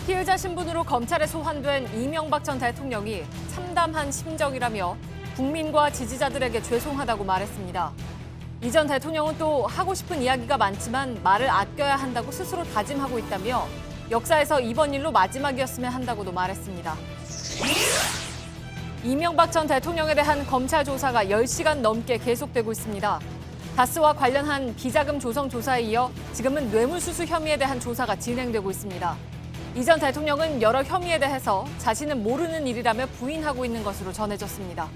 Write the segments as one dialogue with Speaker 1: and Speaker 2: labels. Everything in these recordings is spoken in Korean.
Speaker 1: 피의자 신분으로 검찰에 소환된 이명박 전 대통령이 참담한 심정이라며 국민과 지지자들에게 죄송하다고 말했습니다. 이 전 대통령은 또 하고 싶은 이야기가 많지만 말을 아껴야 한다고 스스로 다짐하고 있다며 역사에서 이번 일로 마지막이었으면 한다고도 말했습니다. 이명박 전 대통령에 대한 검찰 조사가 10시간 넘게 계속되고 있습니다. 다스와 관련한 비자금 조성 조사에 이어 지금은 뇌물수수 혐의에 대한 조사가 진행되고 있습니다. 이 전 대통령은 여러 혐의에 대해서 자신은 모르는 일이라며 부인하고 있는 것으로 전해졌습니다.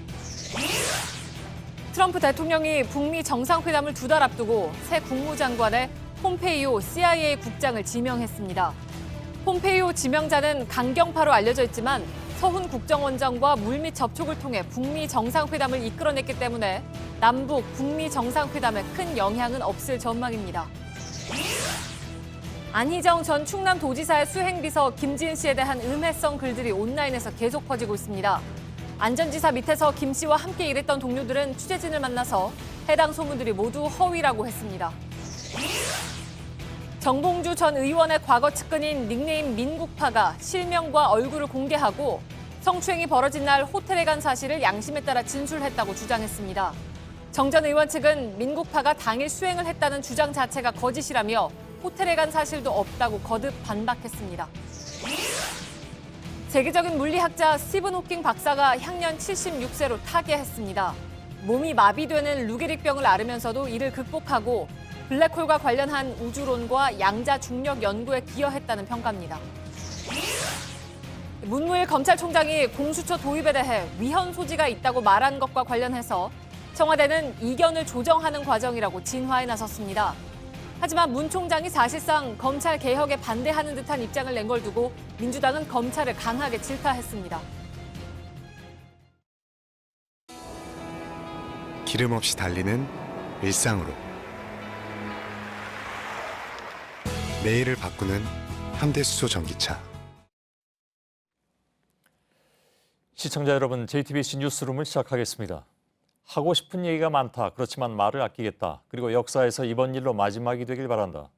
Speaker 1: 트럼프 대통령이 북미 정상회담을 2달 앞두고 새 국무장관에 폼페이오 CIA 국장을 지명했습니다. 폼페이오 지명자는 강경파로 알려져 있지만 서훈 국정원장과 물밑 접촉을 통해 북미 정상회담을 이끌어냈기 때문에 남북 북미 정상회담에 큰 영향은 없을 전망입니다. 안희정 전 충남도지사의 수행비서 김지은 씨에 대한 음해성 글들이 온라인에서 계속 퍼지고 있습니다. 안전지사 밑에서 김 씨와 함께 일했던 동료들은 취재진을 만나서 해당 소문들이 모두 허위라고 했습니다. 정봉주 전 의원의 과거 측근인 닉네임 민국파가 실명과 얼굴을 공개하고 성추행이 벌어진 날 호텔에 간 사실을 양심에 따라 진술했다고 주장했습니다. 정 전 의원 측은 민국파가 당일 수행을 했다는 주장 자체가 거짓이라며 호텔에 간 사실도 없다고 거듭 반박했습니다. 세계적인 물리학자 스티븐 호킹 박사가 향년 76세로 타계했습니다. 몸이 마비되는 루게릭병을 앓으면서도 이를 극복하고 블랙홀과 관련한 우주론과 양자 중력 연구에 기여했다는 평가입니다. 문무일 검찰총장이 공수처 도입에 대해 위헌 소지가 있다고 말한 것과 관련해서 청와대는 이견을 조정하는 과정이라고 진화에 나섰습니다. 하지만 문 총장이 사실상 검찰 개혁에 반대하는 듯한 입장을 낸 걸 두고 민주당은 검찰을 강하게 질타했습니다.
Speaker 2: 기름 없이 달리는 일상으로 매일을 바꾸는 현대수소 전기차.
Speaker 3: 시청자 여러분, JTBC 뉴스룸을 시작하겠습니다. 하고 싶은 얘기가 많다. 그렇지만 말을 아끼겠다. 그리고 역사에서 이번 일로 마지막이 되길 바란다.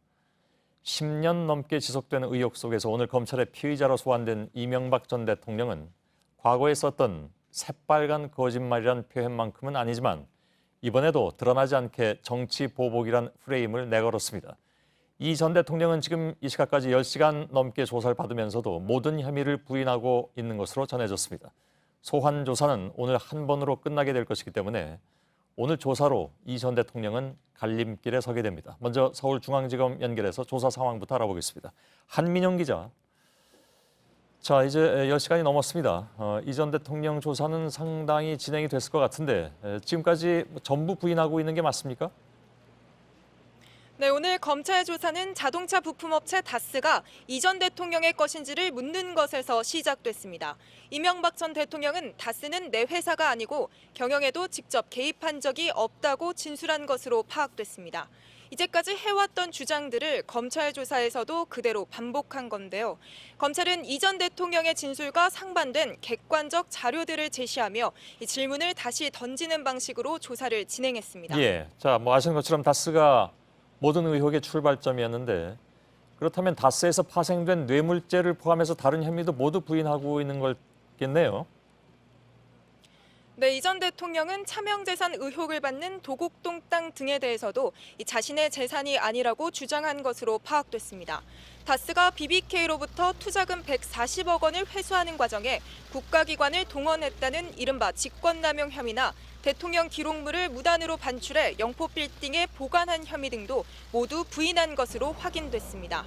Speaker 3: 10년 넘게 지속되는 의혹 속에서 오늘 검찰의 피의자로 소환된 이명박 전 대통령은 과거에 썼던 새빨간 거짓말이란 표현만큼은 아니지만 이번에도 드러나지 않게 정치 보복이란 프레임을 내걸었습니다. 이 전 대통령은 지금 이 시각까지 10시간 넘게 조사를 받으면서도 모든 혐의를 부인하고 있는 것으로 전해졌습니다. 소환 조사는 오늘 한 번으로 끝나게 될 것이기 때문에 오늘 조사로 이 전 대통령은 갈림길에 서게 됩니다. 먼저 서울중앙지검 연결해서 조사 상황부터 알아보겠습니다. 한민영 기자. 자, 이제 10시간이 넘었습니다. 이 전 대통령 조사는 상당히 진행이 됐을 것 같은데 지금까지 전부 부인하고 있는 게 맞습니까?
Speaker 4: 네, 오늘 검찰 조사는 자동차 부품업체 다스가 이 전 대통령의 것인지를 묻는 것에서 시작됐습니다. 이명박 전 대통령은 다스는 내 회사가 아니고 경영에도 직접 개입한 적이 없다고 진술한 것으로 파악됐습니다. 이제까지 해왔던 주장들을 검찰 조사에서도 그대로 반복한 건데요. 검찰은 이 전 대통령의 진술과 상반된 객관적 자료들을 제시하며 이 질문을 다시 던지는 방식으로 조사를 진행했습니다.
Speaker 3: 예, 자, 아시는 것처럼 다스가 모든 의혹의 출발점이었는데 그렇다면 다스에서 파생된 뇌물죄를 포함해서 다른 혐의도 모두 부인하고 있는 거겠네요.
Speaker 4: 네, 이 전 대통령은 차명재산 의혹을 받는 도곡동 땅 등에 대해서도 자신의 재산이 아니라고 주장한 것으로 파악됐습니다. 다스가 BBK로부터 투자금 140억 원을 회수하는 과정에 국가기관을 동원했다는 이른바 직권남용 혐의나 대통령 기록물을 무단으로 반출해 영포 빌딩에 보관한 혐의 등도 모두 부인한 것으로 확인됐습니다.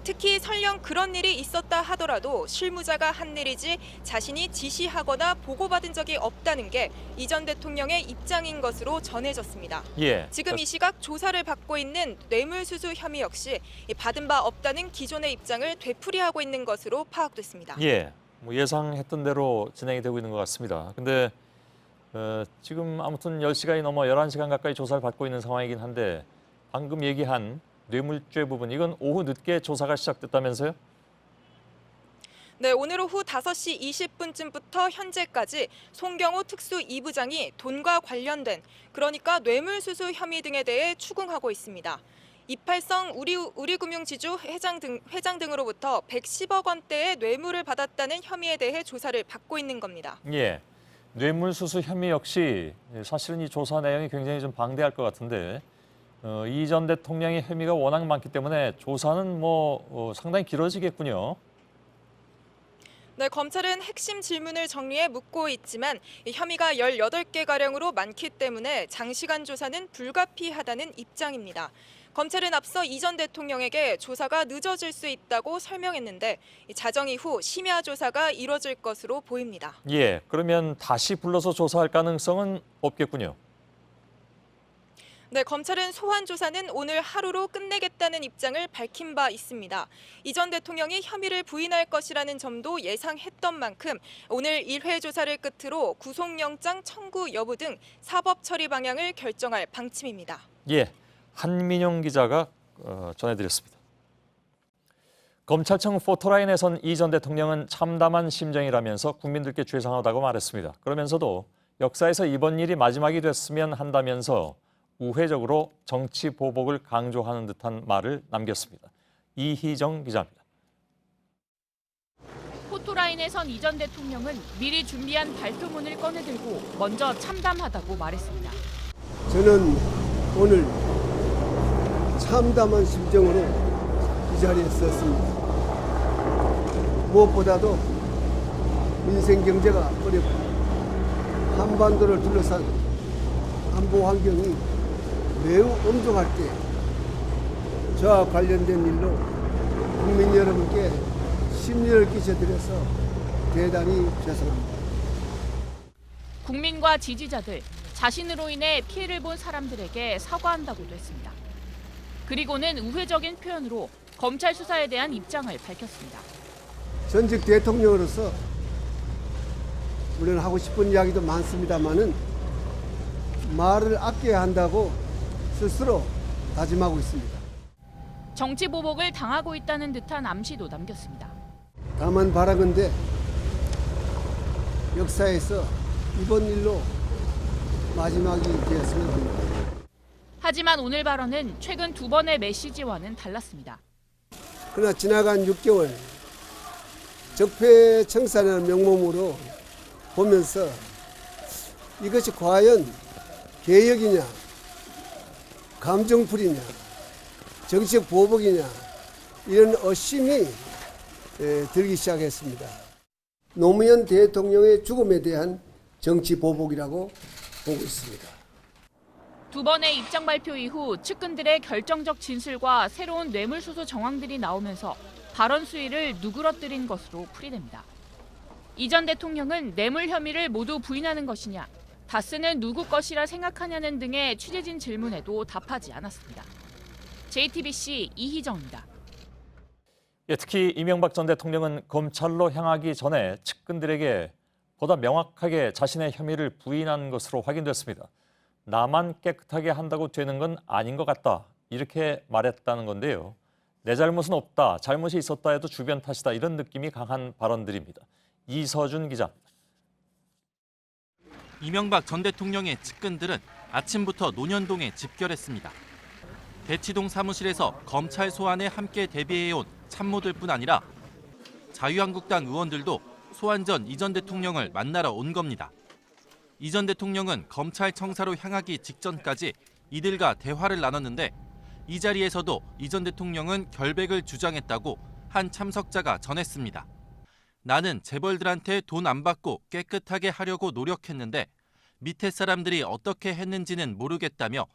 Speaker 4: 특히 설령 그런 일이 있었다 하더라도 실무자가 한 일이지 자신이 지시하거나 보고받은 적이 없다는 게 이 전 대통령의 입장인 것으로 전해졌습니다.
Speaker 3: 예.
Speaker 4: 지금 이 시각 조사를 받고 있는 뇌물수수 혐의 역시 받은 바 없다는 기존의 입장을 되풀이하고 있는 것으로 파악됐습니다.
Speaker 3: 예, 예상했던 대로 진행이 되고 있는 것 같습니다. 근데 지금 아무튼 10시간이 넘어 11시간 가까이 조사를 받고 있는 상황이긴 한데 방금 얘기한 뇌물죄 부분, 이건 오후 늦게 조사가 시작됐다면서요?
Speaker 4: 네, 오늘 오후 5시 20분쯤부터 현재까지 송경호 특수 2부장이 돈과 관련된, 그러니까 뇌물수수 혐의 등에 대해 추궁하고 있습니다. 이팔성 우리금융지주 회장 등으로부터 110억 원대의 뇌물을 받았다는 혐의에 대해 조사를 받고 있는 겁니다.
Speaker 3: 예, 뇌물수수 혐의 역시 사실은 이 조사 내용이 굉장히 좀 방대할 것 같은데 이 전 대통령의 혐의가 워낙 많기 때문에 조사는 상당히 길어지겠군요.
Speaker 4: 네, 검찰은 핵심 질문을 정리해 묻고 있지만 이 혐의가 18개가량으로 많기 때문에 장시간 조사는 불가피하다는 입장입니다. 검찰은 앞서 이 전 대통령에게 조사가 늦어질 수 있다고 설명했는데 자정 이후 심야 조사가 이뤄질 것으로 보입니다.
Speaker 3: 예, 그러면 다시 불러서 조사할 가능성은 없겠군요.
Speaker 4: 네, 검찰은 소환 조사는 오늘 하루로 끝내겠다는 입장을 밝힌 바 있습니다. 이 전 대통령이 혐의를 부인할 것이라는 점도 예상했던 만큼 오늘 1회 조사를 끝으로 구속영장 청구 여부 등 사법 처리 방향을 결정할 방침입니다.
Speaker 3: 예, 한민용 기자가 전해드렸습니다. 검찰청 포토라인에선 이 전 대통령은 참담한 심정이라면서 국민들께 죄송하다고 말했습니다. 그러면서도 역사에서 이번 일이 마지막이 됐으면 한다면서 우회적으로 정치 보복을 강조하는 듯한 말을 남겼습니다. 이희정 기자입니다.
Speaker 5: 포토라인에선 이 전 대통령은 미리 준비한 발표문을 꺼내들고 먼저 참담하다고 말했습니다.
Speaker 6: 저는 오늘 참담한 심정으로 이 자리에 섰습니다. 무엇보다도 민생 경제가 어렵고 한반도를 둘러싼 안보 환경이 매우 엄중할 때 저와 관련된 일로 국민 여러분께 심려를 끼쳐드려서 대단히 죄송합니다.
Speaker 5: 국민과 지지자들, 자신으로 인해 피해를 본 사람들에게 사과한다고도 했습니다. 그리고는 우회적인 표현으로 검찰 수사에 대한 입장을 밝혔습니다.
Speaker 6: 전직 대통령으로서 물론 하고 싶은 이야기도 많습니다만은 말을 아껴야 한다고 스스로 다짐하고 있습니다.
Speaker 5: 정치 보복을 당하고 있다는 듯한 암시도 남겼습니다.
Speaker 6: 다만 바라건대 역사에서 이번 일로 마지막이 되었으면 합니다.
Speaker 5: 하지만 오늘 발언은 최근 두 번의 메시지와는 달랐습니다.
Speaker 6: 그러나 지나간 6개월 적폐청산이라는 명목으로 보면서 이것이 과연 개혁이냐, 감정풀이냐, 정치적 보복이냐 이런 의심이 들기 시작했습니다. 노무현 대통령의 죽음에 대한 정치 보복이라고 보고 있습니다.
Speaker 5: 두 번의 입장 발표 이후 측근들의 결정적 진술과 새로운 뇌물수수 정황들이 나오면서 발언 수위를 누그러뜨린 것으로 풀이됩니다. 이 전 대통령은 뇌물 혐의를 모두 부인하는 것이냐, 다스는 누구 것이라 생각하냐는 등의 취재진 질문에도 답하지 않았습니다. JTBC 이희정입니다.
Speaker 3: 예, 특히 이명박 전 대통령은 검찰로 향하기 전에 측근들에게 보다 명확하게 자신의 혐의를 부인한 것으로 확인됐습니다. 나만 깨끗하게 한다고 되는 건 아닌 것 같다, 이렇게 말했다는 건데요. 내 잘못은 없다, 잘못이 있었다 해도 주변 탓이다, 이런 느낌이 강한 발언들입니다. 이서준 기자입니다.
Speaker 7: 이명박 전 대통령의 측근들은 아침부터 논현동에 집결했습니다. 대치동 사무실에서 검찰 소환에 함께 대비해온 참모들뿐 아니라 자유한국당 의원들도 소환 전 이 전 대통령을 만나러 온 겁니다. 이 전 대통령은 검찰청사로 향하기 직전까지 이들과 대화를 나눴는데 이 자리에서도 이 전 대통령은 결백을 주장했다고 한 참석자가 전했습니다. 나는 재벌들한테 돈 안 받고 깨끗하게 하려고 노력했는데 밑에 사람들이 어떻게 했는지는 모르겠다며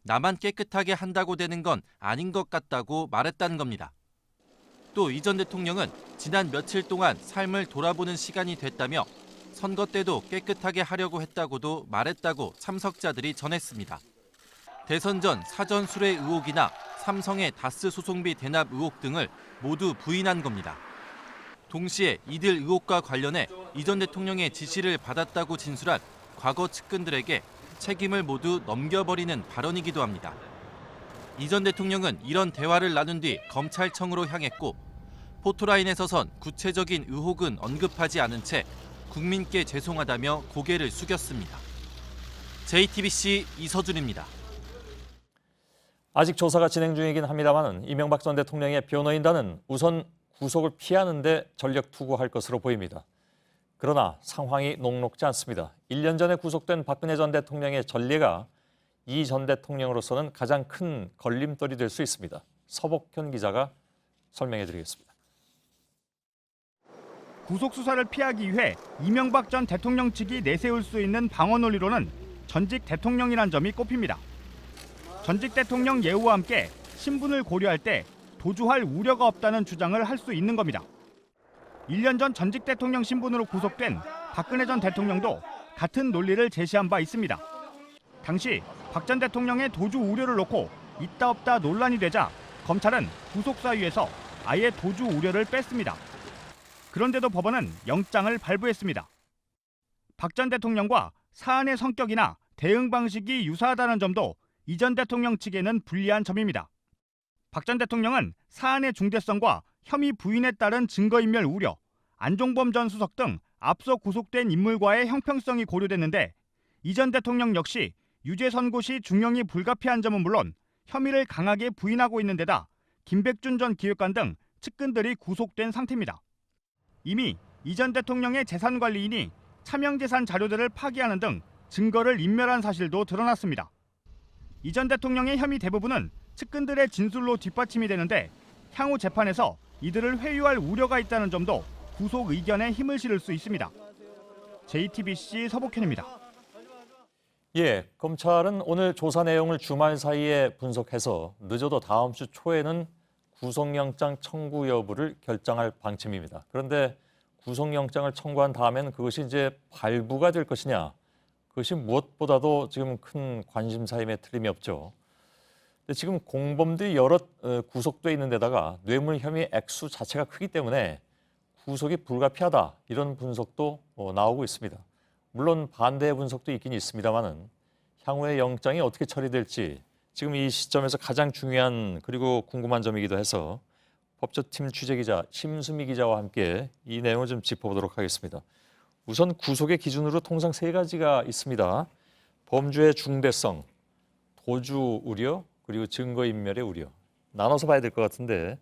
Speaker 7: 나만 깨끗하게 한다고 되는 건 아닌 것 같다고 말했다는 겁니다. 또 이 전 대통령은 지난 며칠 동안 삶을 돌아보는 시간이 됐다며 선거 때도 깨끗하게 하려고 했다고도 말했다고 참석자들이 전했습니다. 대선 전 사전 수뢰 의혹이나 삼성의 다스 소송비 대납 의혹 등을 모두 부인한 겁니다. 동시에 이들 의혹과 관련해 이 전 대통령의 지시를 받았다고 진술한 과거 측근들에게 책임을 모두 넘겨버리는 발언이기도 합니다. 이 전 대통령은 이런 대화를 나눈 뒤 검찰청으로 향했고 포토라인에 서선 구체적인 의혹은 언급하지 않은 채 국민께 죄송하다며 고개를 숙였습니다. JTBC 이서준입니다.
Speaker 3: 아직 조사가 진행 중이긴 합니다만 이명박 전 대통령의 변호인단은 우선 구속을 피하는 데 전력 투구할 것으로 보입니다. 그러나 상황이 녹록지 않습니다. 1년 전에 구속된 박근혜 전 대통령의 전례가 이 전 대통령으로서는 가장 큰 걸림돌이 될 수 있습니다. 서복현 기자가 설명해 드리겠습니다.
Speaker 8: 구속수사를 피하기 위해 이명박 전 대통령 측이 내세울 수 있는 방어 논리로는 전직 대통령이란 점이 꼽힙니다. 전직 대통령 예우와 함께 신분을 고려할 때 도주할 우려가 없다는 주장을 할 수 있는 겁니다. 1년 전 전직 대통령 신분으로 구속된 박근혜 전 대통령도 같은 논리를 제시한 바 있습니다. 당시 박 전 대통령의 도주 우려를 놓고 있다 없다 논란이 되자 검찰은 구속사유에서 아예 도주 우려를 뺐습니다. 그런데도 법원은 영장을 발부했습니다. 박 전 대통령과 사안의 성격이나 대응 방식이 유사하다는 점도 이 전 대통령 측에는 불리한 점입니다. 박 전 대통령은 사안의 중대성과 혐의 부인에 따른 증거인멸 우려, 안종범 전 수석 등 앞서 구속된 인물과의 형평성이 고려됐는데 이 전 대통령 역시 유죄 선고 시 중형이 불가피한 점은 물론 혐의를 강하게 부인하고 있는 데다 김백준 전 기획관 등 측근들이 구속된 상태입니다. 이미 이 전 대통령의 재산관리인이 차명재산 자료들을 파기하는 등 증거를 인멸한 사실도 드러났습니다. 이 전 대통령의 혐의 대부분은 측근들의 진술로 뒷받침이 되는데 향후 재판에서 이들을 회유할 우려가 있다는 점도 구속 의견에 힘을 실을 수 있습니다. JTBC 서복현입니다.
Speaker 3: 예, 검찰은 오늘 조사 내용을 주말 사이에 분석해서 늦어도 다음 주 초에는 구속영장 청구 여부를 결정할 방침입니다. 그런데 구속영장을 청구한 다음엔 그것이 이제 발부가 될 것이냐, 그것이 무엇보다도 지금 큰 관심사임에 틀림이 없죠. 근데 지금 공범들이 여럿 구속돼 있는 데다가 뇌물 혐의 액수 자체가 크기 때문에 구속이 불가피하다, 이런 분석도 나오고 있습니다. 물론 반대의 분석도 있긴 있습니다만은 향후에 영장이 어떻게 처리될지 지금 이 시점에서 가장 중요한 그리고 궁금한 점이기도 해서 법조팀 취재기자 심수미 기자와 함께 이 내용을 좀 짚어보도록 하겠습니다. 우선 구속의 기준으로 통상 세 가지가 있습니다. 범죄의 중대성, 도주 우려, 그리고 증거인멸의 우려. 나눠서 봐야 될 것 같은데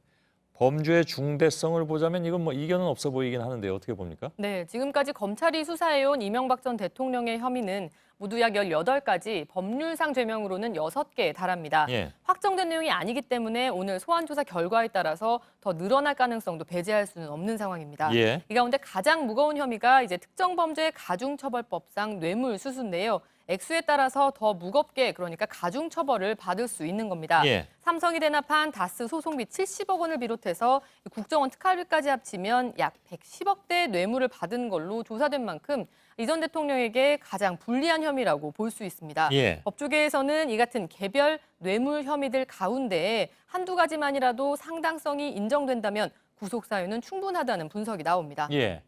Speaker 3: 범죄의 중대성을 보자면 이건 뭐 이견은 없어 보이긴 하는데 어떻게 봅니까?
Speaker 1: 네, 지금까지 검찰이 수사해온 이명박 전 대통령의 혐의는 모두 약 18가지, 법률상 죄명으로는 6개에 달합니다.
Speaker 3: 예.
Speaker 1: 확정된 내용이 아니기 때문에 오늘 소환조사 결과에 따라서 더 늘어날 가능성도 배제할 수는 없는 상황입니다.
Speaker 3: 예.
Speaker 1: 이 가운데 가장 무거운 혐의가 이제 특정범죄 가중처벌법상 뇌물수수인데요. 액수에 따라서 더 무겁게, 그러니까 가중처벌을 받을 수 있는 겁니다.
Speaker 3: 예.
Speaker 1: 삼성이 대납한 다스 소송비 70억 원을 비롯해서 국정원 특활비까지 합치면 약 110억대 뇌물을 받은 걸로 조사된 만큼 이 전 대통령에게 가장 불리한 혐의라고 볼 수 있습니다.
Speaker 3: 예.
Speaker 1: 법조계에서는 이 같은 개별 뇌물 혐의들 가운데 한두 가지만이라도 상당성이 인정된다면 구속 사유는 충분하다는 분석이 나옵니다.
Speaker 3: 예,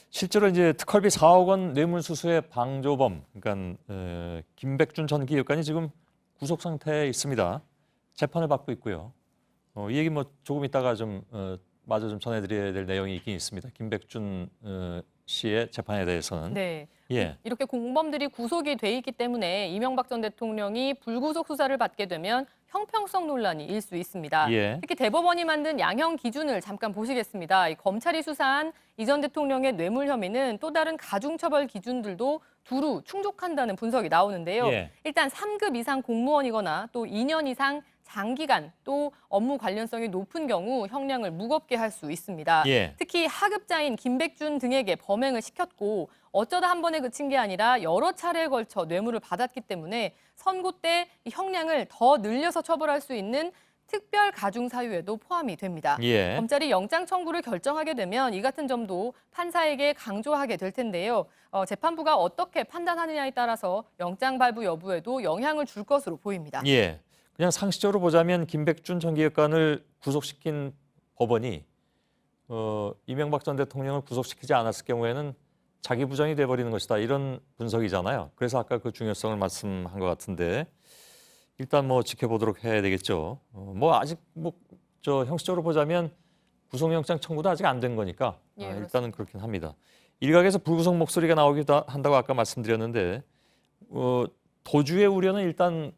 Speaker 3: 실제로 이제 특활비 4억 원 뇌물수수의 방조범, 그러니까 김백준 전 기획관이 지금 구속 상태에 있습니다. 재판을 받고 있고요. 이 얘기 뭐 조금 이따가 좀 마저 좀 전해드려야 될 내용이 있긴 있습니다. 김백준 씨의 재판에 대해서는.
Speaker 1: 네.
Speaker 3: 예.
Speaker 1: 이렇게 공범들이 구속이 돼 있기 때문에 이명박 전 대통령이 불구속 수사를 받게 되면 형평성 논란이 일 수 있습니다.
Speaker 3: 예.
Speaker 1: 특히 대법원이 만든 양형 기준을 잠깐 보시겠습니다. 검찰이 수사한 이 전 대통령의 뇌물 혐의는 또 다른 가중처벌 기준들도 두루 충족한다는 분석이 나오는데요.
Speaker 3: 예.
Speaker 1: 일단 3급 이상 공무원이거나 또 2년 이상 장기간 또 업무 관련성이 높은 경우 형량을 무겁게 할 수 있습니다.
Speaker 3: 예.
Speaker 1: 특히 하급자인 김백준 등에게 범행을 시켰고 어쩌다 한 번에 그친 게 아니라 여러 차례에 걸쳐 뇌물을 받았기 때문에 선고 때 이 형량을 더 늘려서 처벌할 수 있는 특별 가중 사유에도 포함이 됩니다.
Speaker 3: 예.
Speaker 1: 검찰이 영장 청구를 결정하게 되면 이 같은 점도 판사에게 강조하게 될 텐데요. 재판부가 어떻게 판단하느냐에 따라서 영장 발부 여부에도 영향을 줄 것으로 보입니다.
Speaker 3: 예. 그냥 상식적으로 보자면 김백준 전 기획관을 구속시킨 법원이 이명박 전 대통령을 구속시키지 않았을 경우에는 자기 부정이 돼버리는 것이다, 이런 분석이잖아요. 그래서 아까 그 중요성을 말씀한 것 같은데 일단 뭐 지켜보도록 해야 되겠죠. 뭐 아직 뭐 저 형식적으로 보자면 구속영장 청구도 아직 안 된 거니까
Speaker 1: 예,
Speaker 3: 일단은 그렇긴 합니다. 일각에서 불구속 목소리가 나오기도 한다고 아까 말씀드렸는데 도주의 우려는 일단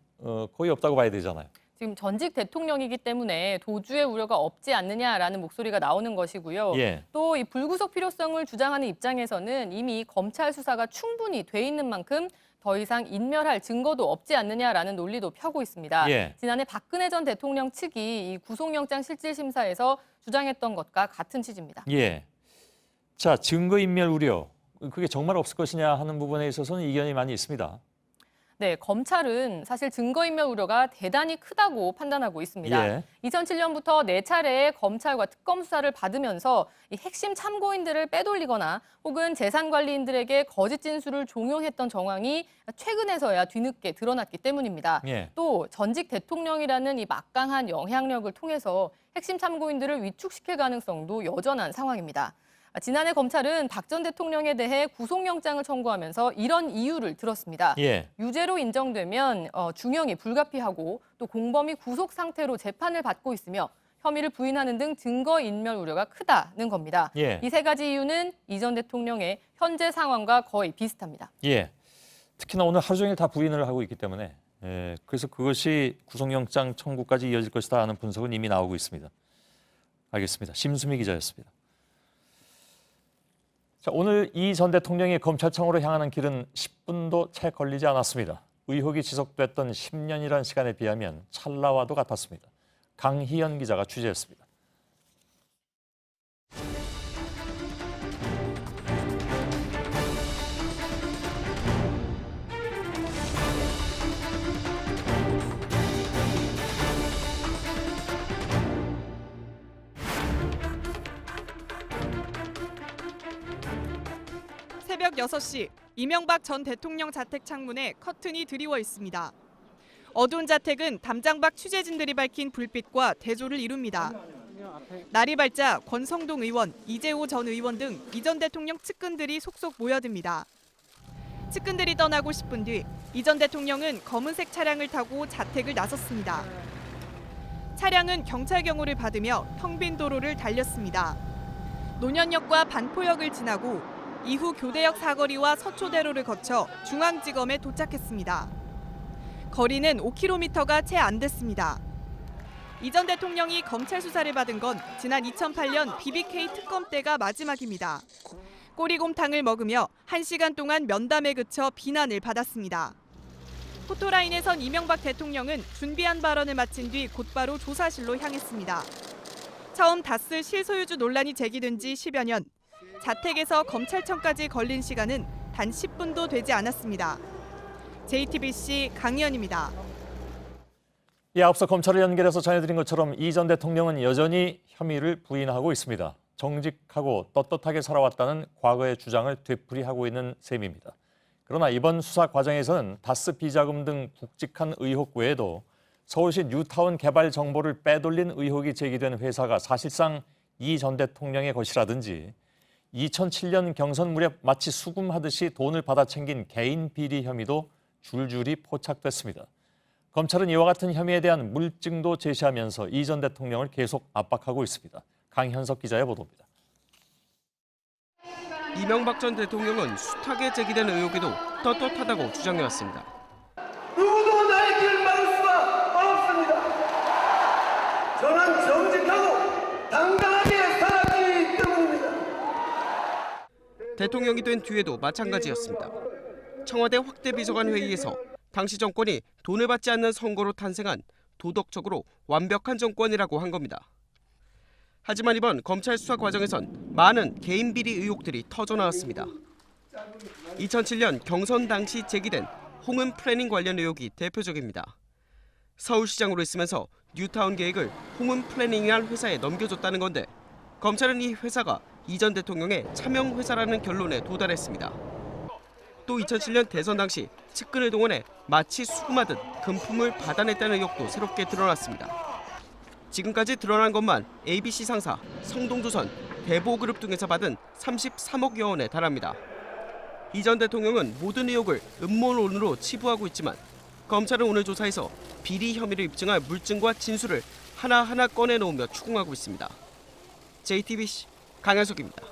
Speaker 3: 거의 없다고 봐야 되잖아요.
Speaker 9: 지금 전직 대통령이기 때문에 도주의 우려가 없지 않느냐라는 목소리가 나오는 것이고요.
Speaker 3: 예.
Speaker 9: 또 이 불구속 필요성을 주장하는 입장에서는 이미 검찰 수사가 충분히 돼 있는 만큼 더 이상 인멸할 증거도 없지 않느냐라는 논리도 펴고 있습니다.
Speaker 3: 예.
Speaker 9: 지난해 박근혜 전 대통령 측이 이 구속영장 실질심사에서 주장했던 것과 같은 취지입니다.
Speaker 3: 예. 자, 증거인멸 우려. 그게 정말 없을 것이냐 하는 부분에 있어서는 이견이 많이 있습니다.
Speaker 9: 네, 검찰은 사실 증거인멸 우려가 대단히 크다고 판단하고 있습니다.
Speaker 3: 예.
Speaker 9: 2007년부터 4차례의 검찰과 특검 수사를 받으면서 이 핵심 참고인들을 빼돌리거나 혹은 재산관리인들에게 거짓 진술을 종용했던 정황이 최근에서야 뒤늦게 드러났기 때문입니다.
Speaker 3: 예.
Speaker 9: 또 전직 대통령이라는 이 막강한 영향력을 통해서 핵심 참고인들을 위축시킬 가능성도 여전한 상황입니다. 지난해 검찰은 박 전 대통령에 대해 구속영장을 청구하면서 이런 이유를 들었습니다.
Speaker 3: 예.
Speaker 9: 유죄로 인정되면 중형이 불가피하고 또 공범이 구속 상태로 재판을 받고 있으며 혐의를 부인하는 등 증거인멸 우려가 크다는 겁니다.
Speaker 3: 예.
Speaker 9: 이 세 가지 이유는 이 전 대통령의 현재 상황과 거의 비슷합니다.
Speaker 3: 예. 특히나 오늘 하루 종일 다 부인을 하고 있기 때문에 그래서 그것이 구속영장 청구까지 이어질 것이다 하는 분석은 이미 나오고 있습니다. 알겠습니다. 심수미 기자였습니다. 자, 오늘 이 전 대통령이 검찰청으로 향하는 길은 10분도 채 걸리지 않았습니다. 의혹이 지속됐던 10년이라는 시간에 비하면 찰나와도 같았습니다. 강희연 기자가 취재했습니다.
Speaker 4: 새벽 6시 이명박 전 대통령 자택 창문에 커튼이 드리워 있습니다. 어두운 자택은 담장밖 취재진들이 밝힌 불빛과 대조를 이룹니다. 날이 밝자 권성동 의원, 이재호 전 의원 등 이 전 대통령 측근들이 속속 모여듭니다. 측근들이 떠나고 10분 뒤 이 전 대통령은 검은색 차량을 타고 자택을 나섰습니다. 차량은 경찰 경호를 받으며 텅 빈 도로를 달렸습니다. 논현역과 반포역을 지나고 이후 교대역 사거리와 서초대로를 거쳐 중앙지검에 도착했습니다. 거리는 5km가 채 안 됐습니다. 이 전 대통령이 검찰 수사를 받은 건 지난 2008년 BBK 특검 때가 마지막입니다. 꼬리곰탕을 먹으며 1시간 동안 면담에 그쳐 비난을 받았습니다. 포토라인에 선 이명박 대통령은 준비한 발언을 마친 뒤 곧바로 조사실로 향했습니다. 처음 다스 실소유주 논란이 제기된 지 10여 년, 자택에서 검찰청까지 걸린 시간은 단 10분도 되지 않았습니다. JTBC 강희연입니다.
Speaker 3: 예, 앞서 검찰을 연결해서 전해드린 것처럼 이 전 대통령은 여전히 혐의를 부인하고 있습니다. 정직하고 떳떳하게 살아왔다는 과거의 주장을 되풀이하고 있는 셈입니다. 그러나 이번 수사 과정에서는 다스 비자금 등 굵직한 의혹 외에도 서울시 뉴타운 개발 정보를 빼돌린 의혹이 제기된 회사가 사실상 이 전 대통령의 것이라든지 2007년 경선 무렵 마치 수금하듯이 돈을 받아 챙긴 개인 비리 혐의도 줄줄이 포착됐습니다. 검찰은 이와 같은 혐의에 대한 물증도 제시하면서 이 전 대통령을 계속 압박하고 있습니다. 강현석 기자의 보도입니다.
Speaker 10: 이명박 전 대통령은 숱하게 제기된 의혹에도 떳떳하다고 주장해왔습니다.
Speaker 11: 누구도 나의 길을 막을 수가 없습니다. 저는 정직하고 당당하게 살았기 때문입니다.
Speaker 10: 대통령이 된 뒤에도 마찬가지였습니다. 청와대 확대 비서관 회의에서 당시 정권이 돈을 받지 않는 선거로 탄생한 도덕적으로 완벽한 정권이라고 한 겁니다. 하지만 이번 검찰 수사 과정에선 많은 개인 비리 의혹들이 터져나왔습니다. 2007년 경선 당시 제기된 홍은 플래닝 관련 의혹이 대표적입니다. 서울시장으로 있으면서 뉴타운 계획을 홍은 플래닝이라는 회사에 넘겨줬다는 건데 검찰은 이 회사가 이 전 대통령의 차명 회사라는 결론에 도달했습니다. 또 2007년 대선 당시 측근을 동원해 마치 수금하듯 금품을 받아냈다는 의혹도 새롭게 드러났습니다. 지금까지 드러난 것만 ABC 상사, 성동조선, 대보그룹 등에서 받은 33억여 원에 달합니다. 이 전 대통령은 모든 의혹을 음모론으로 치부하고 있지만 검찰은 오늘 조사에서 비리 혐의를 입증할 물증과 진술을 하나하나 꺼내놓으며 추궁하고 있습니다. JTBC 강현석입니다.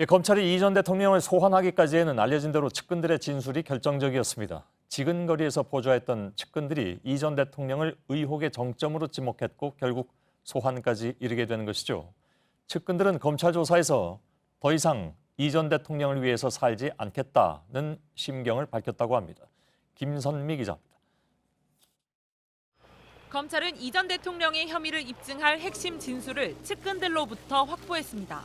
Speaker 3: 검찰이 이 전 대통령을 소환하기까지에는 알려진 대로 측근들의 진술이 결정적이었습니다. 지근거리에서 보좌했던 측근들이 이 전 대통령을 의혹의 정점으로 지목했고 결국 소환까지 이르게 되는 것이죠. 측근들은 검찰 조사에서 더 이상 이 전 대통령을 위해서 살지 않겠다는 심경을 밝혔다고 합니다. 김선미 기자입니다.
Speaker 12: 검찰은 이 전 대통령의 혐의를 입증할 핵심 진술을 측근들로부터 확보했습니다.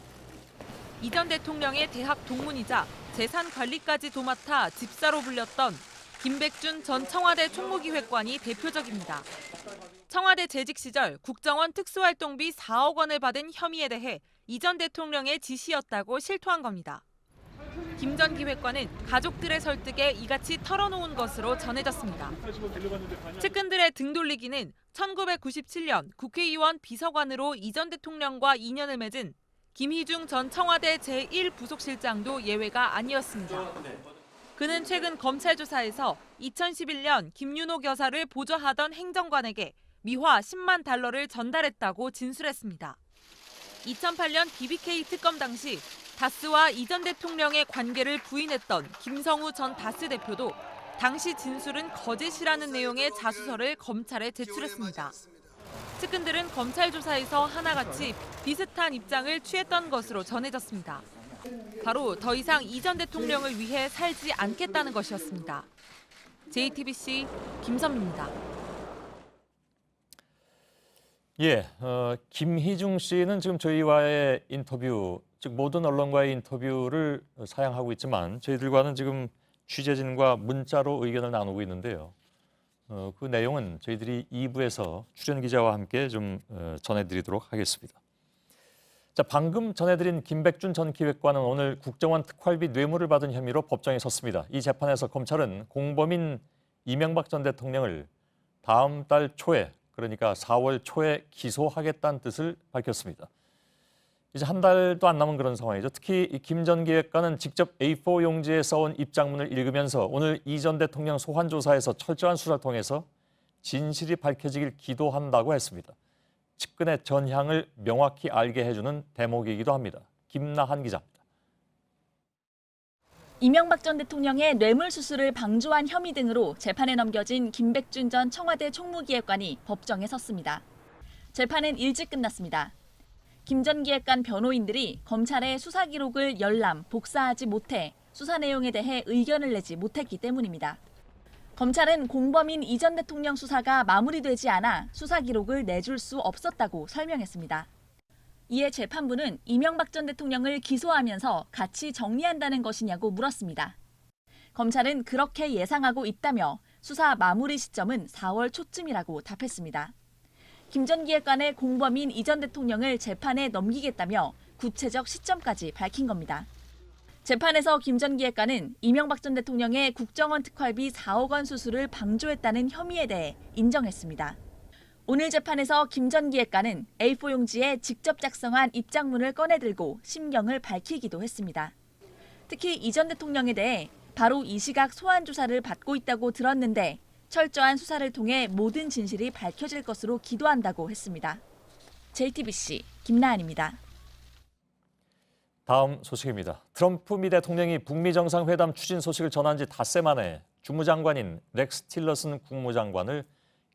Speaker 12: 이 전 대통령의 대학 동문이자 재산 관리까지 도맡아 집사로 불렸던 김백준 전 청와대 총무기획관이 대표적입니다. 청와대 재직 시절 국정원 특수활동비 4억 원을 받은 혐의에 대해 이 전 대통령의 지시였다고 실토한 겁니다. 김 전 기획관은 가족들의 설득에 이같이 털어놓은 것으로 전해졌습니다. 측근들의 등돌리기는 1997년 국회의원 비서관으로 이 전 대통령과 인연을 맺은 김희중 전 청와대 제1부속실장도 예외가 아니었습니다. 그는 최근 검찰 조사에서 2011년 김윤옥 여사를 보좌하던 행정관에게 미화 10만 달러를 전달했다고 진술했습니다. 2008년 BBK 특검 당시 다스와 이 전 대통령의 관계를 부인했던 김성우 전 다스 대표도 당시 진술은 거짓이라는 내용의 자수서를 검찰에 제출했습니다. 측근들은 검찰 조사에서 하나같이 비슷한 입장을 취했던 것으로 전해졌습니다. 바로 더 이상 이 전 대통령을 위해 살지 않겠다는 것이었습니다. JTBC 김선미입니다.
Speaker 3: 김희중 씨는 지금 저희와의 인터뷰, 즉 모든 언론과의 인터뷰를 사양하고 있지만 저희들과는 지금 취재진과 문자로 의견을 나누고 있는데요. 그 내용은 저희들이 2부에서 출연 기자와 함께 좀 전해드리도록 하겠습니다. 자, 방금 전해드린 김백준 전 기획관은 오늘 국정원 특활비 뇌물을 받은 혐의로 법정에 섰습니다. 이 재판에서 검찰은 공범인 이명박 전 대통령을 다음 달 초에, 그러니까 4월 초에 기소하겠다는 뜻을 밝혔습니다. 이제 한 달도 안 남은 그런 상황이죠. 특히 김 전 기획관은 직접 A4 용지에 써온 입장문을 읽으면서 오늘 이 전 대통령 소환 조사에서 철저한 수사를 통해서 진실이 밝혀지길 기도한다고 했습니다. 측근의 전향을 명확히 알게 해주는 대목이기도 합니다. 김나한 기자입니다.
Speaker 13: 이명박 전 대통령의 뇌물 수수를 방조한 혐의 등으로 재판에 넘겨진 김백준 전 청와대 총무기획관이 법정에 섰습니다. 재판은 일찍 끝났습니다. 김 전 기획관 변호인들이 검찰의 수사 기록을 열람, 복사하지 못해 수사 내용에 대해 의견을 내지 못했기 때문입니다. 검찰은 공범인 이 전 대통령 수사가 마무리되지 않아 수사 기록을 내줄 수 없었다고 설명했습니다. 이에 재판부는 이명박 전 대통령을 기소하면서 같이 정리한다는 것이냐고 물었습니다. 검찰은 그렇게 예상하고 있다며 수사 마무리 시점은 4월 초쯤이라고 답했습니다. 김 전 기획관의 공범인 이 전 대통령을 재판에 넘기겠다며 구체적 시점까지 밝힌 겁니다. 재판에서 김 전 기획관은 이명박 전 대통령의 국정원 특활비 4억 원 수수를 방조했다는 혐의에 대해 인정했습니다. 오늘 재판에서 김 전 기획관은 A4 용지에 직접 작성한 입장문을 꺼내들고 심경을 밝히기도 했습니다. 특히 이 전 대통령에 대해 바로 이 시각 소환 조사를 받고 있다고 들었는데 철저한 수사를 통해 모든 진실이 밝혀질 것으로 기도한다고 했습니다. JTBC 김나한입니다.
Speaker 3: 다음 소식입니다. 트럼프 미 대통령이 북미 정상회담 추진 소식을 전한 지 닷새 만에 주무장관인 렉스 틸러슨 국무장관을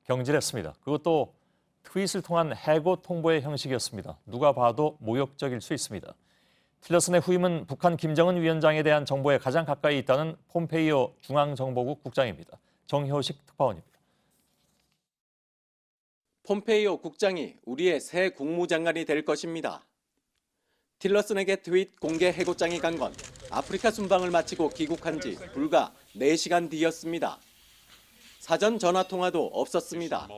Speaker 3: 경질했습니다. 그것도 트윗을 통한 해고 통보의 형식이었습니다. 누가 봐도 모욕적일 수 있습니다. 틸러슨의 후임은 북한 김정은 위원장에 대한 정보에 가장 가까이 있다는 폼페이오 중앙정보국 국장입니다. 정효식 특파원입니다.
Speaker 14: 폼페이오 국장이 우리의 새 국무장관이 될 것입니다. 틸러슨에게 트윗 공개 해고장이 간 건 아프리카 순방을 마치고 귀국한 지 불과 4시간 뒤였습니다. 사전 전화통화도 없었습니다.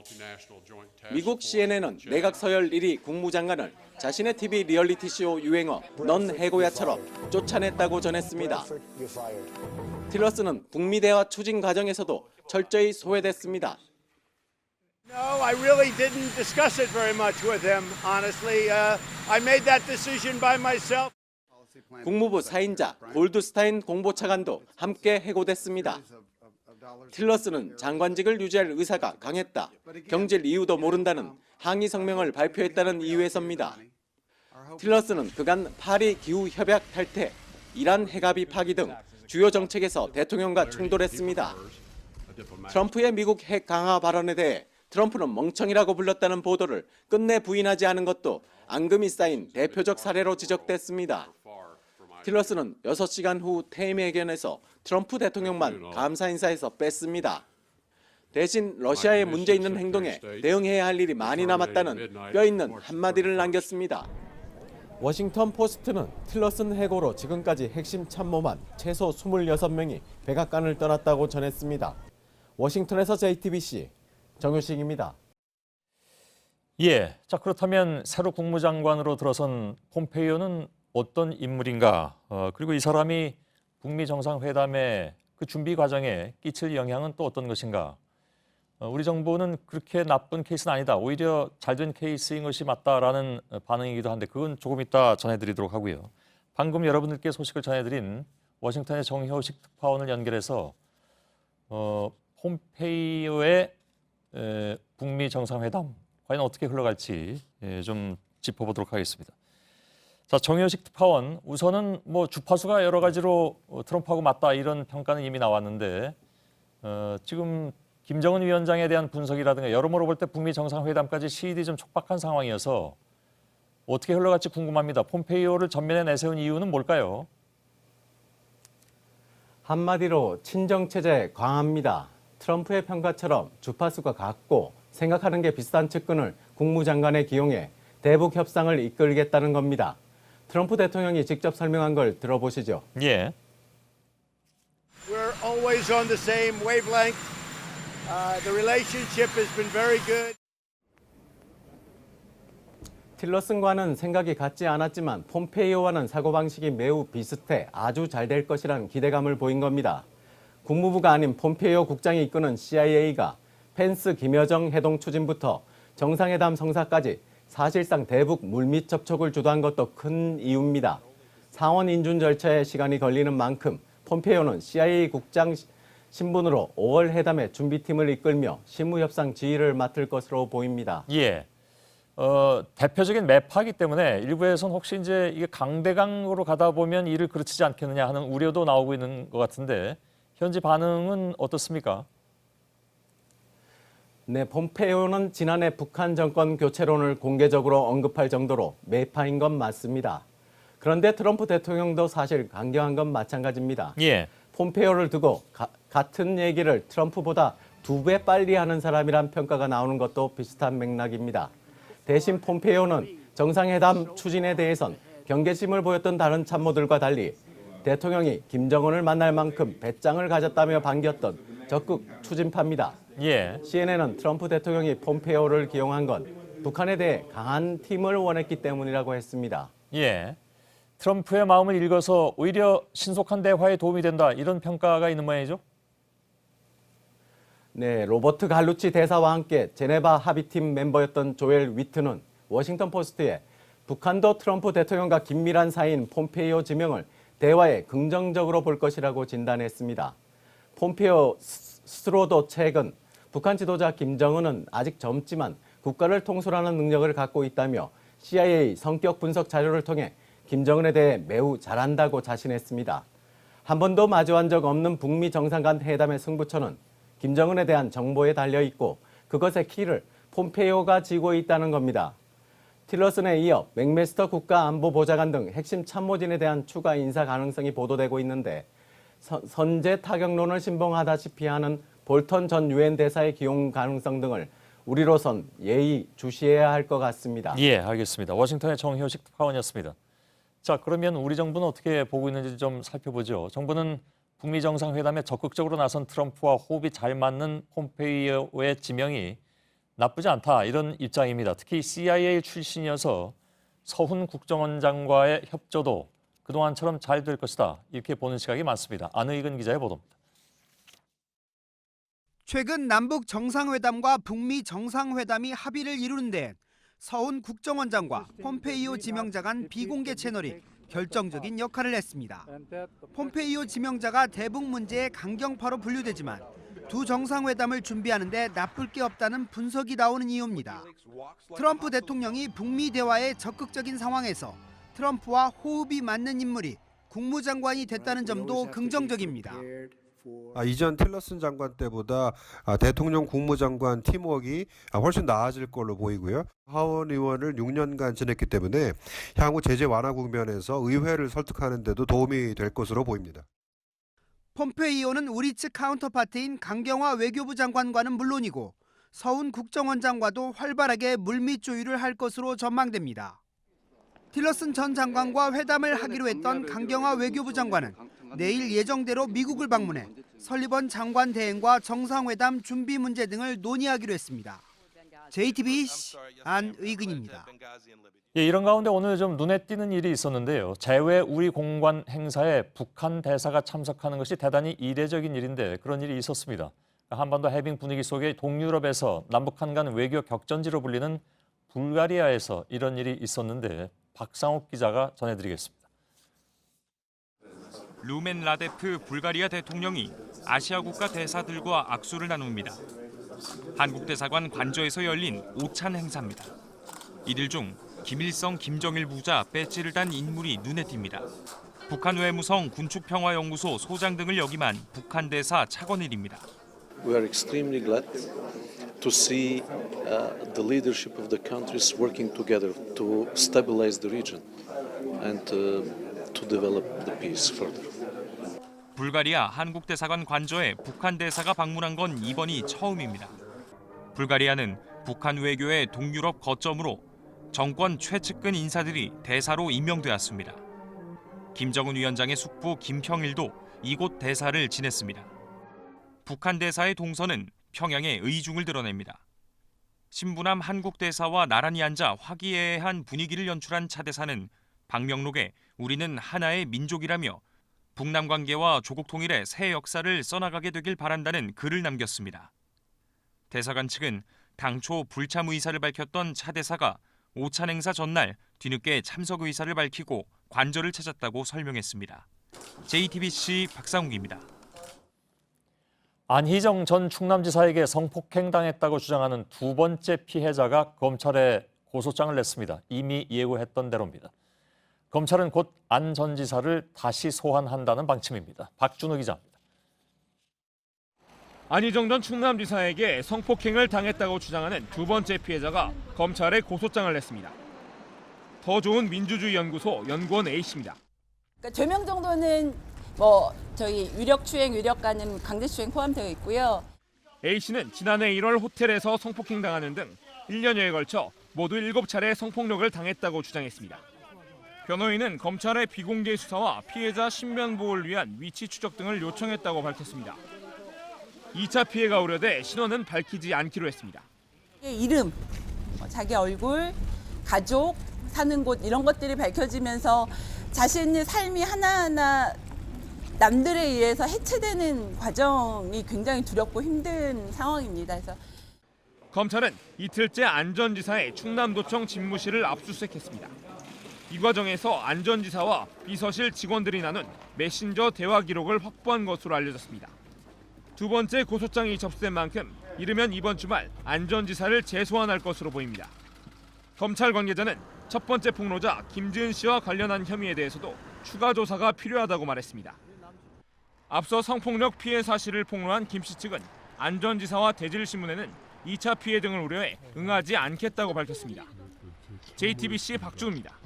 Speaker 14: 미국 CNN은 내각 서열 1위 국무장관을 자신의 TV 리얼리티쇼 유행어 넌 해고야처럼 쫓아냈다고 전했습니다. 틸러슨은 북미 대화 추진 과정에서도 철저히 소외됐습니다.
Speaker 15: No, I really didn't discuss it very much with him, honestly. I made that decision by myself.
Speaker 14: 국무부 사인자 골드스타인 공보차관도 함께 해고됐습니다. 틸러슨은 장관직을 유지할 의사가 강했다, 경질 이유도 모른다는 항의 성명을 발표했다는 이유에서입니다. 틸러슨은 그간 파리 기후협약 탈퇴, 이란 핵합의 파기 등 주요 정책에서 대통령과 충돌했습니다. 트럼프의 미국 핵 강화 발언에 대해 트럼프는 멍청이라고 불렀다는 보도를 끝내 부인하지 않은 것도 앙금이 쌓인 대표적 사례로 지적됐습니다. 틸러스는 6시간 후 퇴임 회견에서 트럼프 대통령만 감사 인사에서 뺐습니다. 대신 러시아의 문제 있는 행동에 대응해야 할 일이 많이 남았다는 뼈있는 한마디를 남겼습니다.
Speaker 16: 워싱턴 포스트는 틸러슨 해고로 지금까지 핵심 참모만 최소 26명이 백악관을 떠났다고 전했습니다. 워싱턴에서 JTBC 정효식입니다.
Speaker 3: 예, 자 그렇다면 새로 국무장관으로 들어선 폼페이오는 어떤 인물인가? 그리고 이 사람이 북미 정상회담의 그 준비 과정에 끼칠 영향은 또 어떤 것인가? 우리 정부는 그렇게 나쁜 케이스는 아니다. 오히려 잘된 케이스인 것이 맞다라는 반응이기도 한데 그건 조금 이따 전해드리도록 하고요. 방금 여러분들께 소식을 전해드린 워싱턴의 정효식 특파원을 연결해서 폼페이오의 북미 정상회담 과연 어떻게 흘러갈지 좀 짚어보도록 하겠습니다. 자, 정효식 특파원, 우선은 뭐 주파수가 여러 가지로 트럼프하고 맞다 이런 평가는 이미 나왔는데 지금 김정은 위원장에 대한 분석이라든가 여러모로 볼 때 북미 정상회담까지 시일이 좀 촉박한 상황이어서 어떻게 흘러갈지 궁금합니다. 폼페이오를 전면에 내세운 이유는 뭘까요?
Speaker 16: 한마디로 친정체제 강화입니다. 트럼프의 평가처럼 주파수가 같고 생각하는 게 비슷한 측근을 국무장관에 기용해 대북 협상을 이끌겠다는 겁니다. 트럼프 대통령이 직접 설명한 걸 들어보시죠.
Speaker 3: 예.
Speaker 15: We're always on the same wavelength. The relationship has been very good.
Speaker 16: 틸러슨과는 생각이 같지 않았지만 폼페이오와는 사고방식이 매우 비슷해 아주 잘 될 것이란 기대감을 보인 겁니다. 국무부가 아닌 폼페이오 국장이 이끄는 CIA가 펜스 김여정 회동 추진부터 정상회담 성사까지 사실상 대북 물밑 접촉을 주도한 것도 큰 이유입니다. 상원 인준 절차에 시간이 걸리는 만큼 폼페이오는 CIA 국장 신분으로 5월 회담의 준비팀을 이끌며 실무협상 지휘를 맡을 것으로 보입니다.
Speaker 3: 예. 대표적인 매파이기 때문에 일부에서는 혹시 이제 이게 강대강으로 가다 보면 일을 그르치지 않겠느냐 하는 우려도 나오고 있는 것 같은데 현지 반응은 어떻습니까?
Speaker 16: 네, 폼페이오는 지난해 북한 정권 교체론을 공개적으로 언급할 정도로 매파인 건 맞습니다. 그런데 트럼프 대통령도 사실 강경한 건 마찬가지입니다.
Speaker 3: 예.
Speaker 16: 폼페이오를 두고 같은 얘기를 트럼프보다 2배 빨리 하는 사람이란 평가가 나오는 것도 비슷한 맥락입니다. 대신 폼페이오는 정상회담 추진에 대해선 경계심을 보였던 다른 참모들과 달리 대통령이 김정은을 만날 만큼 배짱을 가졌다며 반겼던 적극 추진파입니다.
Speaker 3: 예.
Speaker 16: CNN은 트럼프 대통령이 폼페이오를 기용한 건 북한에 대해 강한 팀을 원했기 때문이라고 했습니다.
Speaker 3: 예. 트럼프의 마음을 읽어서 오히려 신속한 대화에 도움이 된다 이런 평가가 있는 모양이죠?
Speaker 16: 네, 로버트 갈루치 대사와 함께 제네바 합의팀 멤버였던 조엘 위트는 워싱턴 포스트에 북한도 트럼프 대통령과 긴밀한 사이인 폼페이오 지명을 대화에 긍정적으로 볼 것이라고 진단했습니다. 폼페이오 스스로도 최근 북한 지도자 김정은은 아직 젊지만 국가를 통솔하는 능력을 갖고 있다며 CIA 성격 분석 자료를 통해 김정은에 대해 매우 잘한다고 자신했습니다. 한 번도 마주한 적 없는 북미 정상 간 회담의 승부처는 김정은에 대한 정보에 달려있고 그것의 키를 폼페이오가 쥐고 있다는 겁니다. 틸러슨에 이어 맥메스터 국가안보보좌관 등 핵심 참모진에 대한 추가 인사 가능성이 보도되고 있는데 선제 타격론을 신봉하다시피 하는 볼턴 전 유엔 대사의 기용 가능성 등을 우리로선 예의 주시해야 할 것 같습니다.
Speaker 3: 예, 알겠습니다. 워싱턴의 정효식 특파원이었습니다. 자, 그러면 우리 정부는 어떻게 보고 있는지 좀 살펴보죠. 정부는 북미 정상회담에 적극적으로 나선 트럼프와 호흡이 잘 맞는 폼페이오의 지명이 나쁘지 않다 이런 입장입니다. 특히 CIA 출신이어서 서훈 국정원장과의 협조도 그동안처럼 잘 될 것이다 이렇게 보는 시각이 많습니다. 안의근 기자의 보도입니다.
Speaker 17: 최근 남북 정상회담과 북미 정상회담이 합의를 이루는 데 서훈 국정원장과 폼페이오 지명자 간 비공개 채널이 결정적인 역할을 했습니다. 폼페이오 지명자가 대북 문제의 강경파로 분류되지만 두 정상회담을 준비하는 데 나쁠 게 없다는 분석이 나오는 이유입니다. 트럼프 대통령이 북미 대화에 적극적인 상황에서 트럼프와 호흡이 맞는 인물이 국무장관이 됐다는 점도 긍정적입니다.
Speaker 18: 이전 틸러슨 장관 때보다 대통령 국무장관 팀워크가 훨씬 나아질 걸로 보이고요. 하원 의원을 6년간 지냈기 때문에 향후 제재 완화 국면에서 의회를 설득하는 데도 도움이 될 것으로 보입니다.
Speaker 17: 폼페이오는 우리 측 카운터파트인 강경화 외교부 장관과는 물론이고 서훈 국정원장과도 활발하게 물밑 조율을 할 것으로 전망됩니다. 틸러슨 전 장관과 회담을 하기로 했던 강경화 외교부 장관은 내일 예정대로 미국을 방문해 설리번 장관 대행과 정상회담 준비 문제 등을 논의하기로 했습니다. JTBC 안의근입니다.
Speaker 3: 이런 가운데 오늘 좀 눈에 띄는 일이 있었는데요. 재외 우리 공관 행사에 북한 대사가 참석하는 것이 대단히 이례적인 일인데 그런 일이 있었습니다. 한반도 해빙 분위기 속에 동유럽에서 남북한 간 외교 격전지로 불리는 불가리아에서 이런 일이 있었는데 박상욱 기자가 전해드리겠습니다.
Speaker 19: 루멘 라데프 불가리아 대통령이 아시아 국가 대사들과 악수를 나눕니다. 한국 대사관 관저에서 열린 오찬 행사입니다. 이들 중 김일성, 김정일 부자 배지를 단 인물이 눈에 띕니다. 북한 외무성 군축평화연구소 소장 등을 역임한 북한 대사 차관일입니다.
Speaker 20: We are extremely glad to see the leadership of the countries working together to stabilize the region and to develop the peace further.
Speaker 19: 불가리아 한국 대사관 관저에 북한 대사가 방문한 건 이번이 처음입니다. 불가리아는 북한 외교의 동유럽 거점으로 정권 최측근 인사들이 대사로 임명되었습니다. 김정은 위원장의 숙부 김평일도 이곳 대사를 지냈습니다. 북한 대사의 동선은 평양의 의중을 드러냅니다. 신부남 한국 대사와 나란히 앉아 화기애애한 분위기를 연출한 차 대사는 방명록에 우리는 하나의 민족이라며 북남 관계와 조국 통일의 새 역사를 써나가게 되길 바란다는 글을 남겼습니다. 대사관 측은 당초 불참 의사를 밝혔던 차 대사가 오찬 행사 전날 뒤늦게 참석 의사를 밝히고 관저를 찾았다고 설명했습니다. JTBC 박상욱입니다.
Speaker 3: 안희정 전 충남지사에게 성폭행당했다고 주장하는 두 번째 피해자가 검찰에 고소장을 냈습니다. 이미 예고했던 대로입니다. 검찰은 곧 안 전 지사를 다시 소환한다는 방침입니다. 박준우 기자입니다.
Speaker 8: 안희정 전 충남지사에게 성폭행을 당했다고 주장하는 두 번째 피해자가 검찰에 고소장을 냈습니다. 더 좋은 민주주의 연구소 연구원 A씨입니다.
Speaker 21: 그러니까 죄명 정도는 저희 위력추행, 위력가는 강제추행 포함되어 있고요.
Speaker 8: A씨는 지난해 1월 호텔에서 성폭행 당하는 등 1년여에 걸쳐 모두 7차례 성폭력을 당했다고 주장했습니다. 변호인은 검찰의 비공개 수사와 피해자 신변 보호를 위한 위치 추적 등을 요청했다고 밝혔습니다. 2차 피해가 우려돼 신원은 밝히지 않기로 했습니다.
Speaker 21: 이름, 자기 얼굴, 가족, 사는 곳 이런 것들이 밝혀지면서 자신의 삶이 하나하나 남들에 의해서 해체되는 과정이 굉장히 두렵고 힘든 상황입니다. 그래서
Speaker 8: 검찰은 이틀째 안 전 지사의 충남도청 집무실을 압수수색했습니다. 이 과정에서 안 전 지사와 비서실 직원들이 나눈 메신저 대화 기록을 확보한 것으로 알려졌습니다. 두 번째 고소장이 접수된 만큼 이르면 이번 주말 안 전 지사를 재소환할 것으로 보입니다. 검찰 관계자는 첫 번째 폭로자 김지은 씨와 관련한 혐의에 대해서도 추가 조사가 필요하다고 말했습니다. 앞서 성폭력 피해 사실을 폭로한 김 씨 측은 안 전 지사와 대질신문에는 2차 피해 등을 우려해 응하지 않겠다고 밝혔습니다. JTBC 박준우입니다.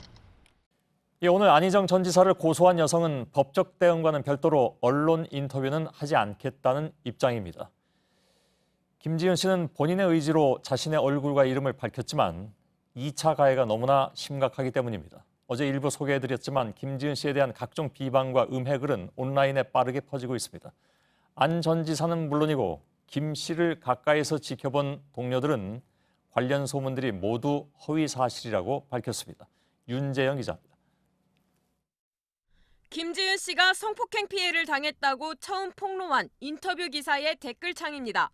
Speaker 3: 오늘 안희정 전 지사를 고소한 여성은 법적 대응과는 별도로 언론 인터뷰는 하지 않겠다는 입장입니다. 김지은 씨는 본인의 의지로 자신의 얼굴과 이름을 밝혔지만 2차 가해가 너무나 심각하기 때문입니다. 어제 일부 소개해드렸지만 김지은 씨에 대한 각종 비방과 음해글은 온라인에 빠르게 퍼지고 있습니다. 안 전 지사는 물론이고 김 씨를 가까이서 지켜본 동료들은 관련 소문들이 모두 허위 사실이라고 밝혔습니다. 윤재영 기자입니다.
Speaker 22: 김지은 씨가 성폭행 피해를 당했다고 처음 폭로한 인터뷰 기사의 댓글창입니다.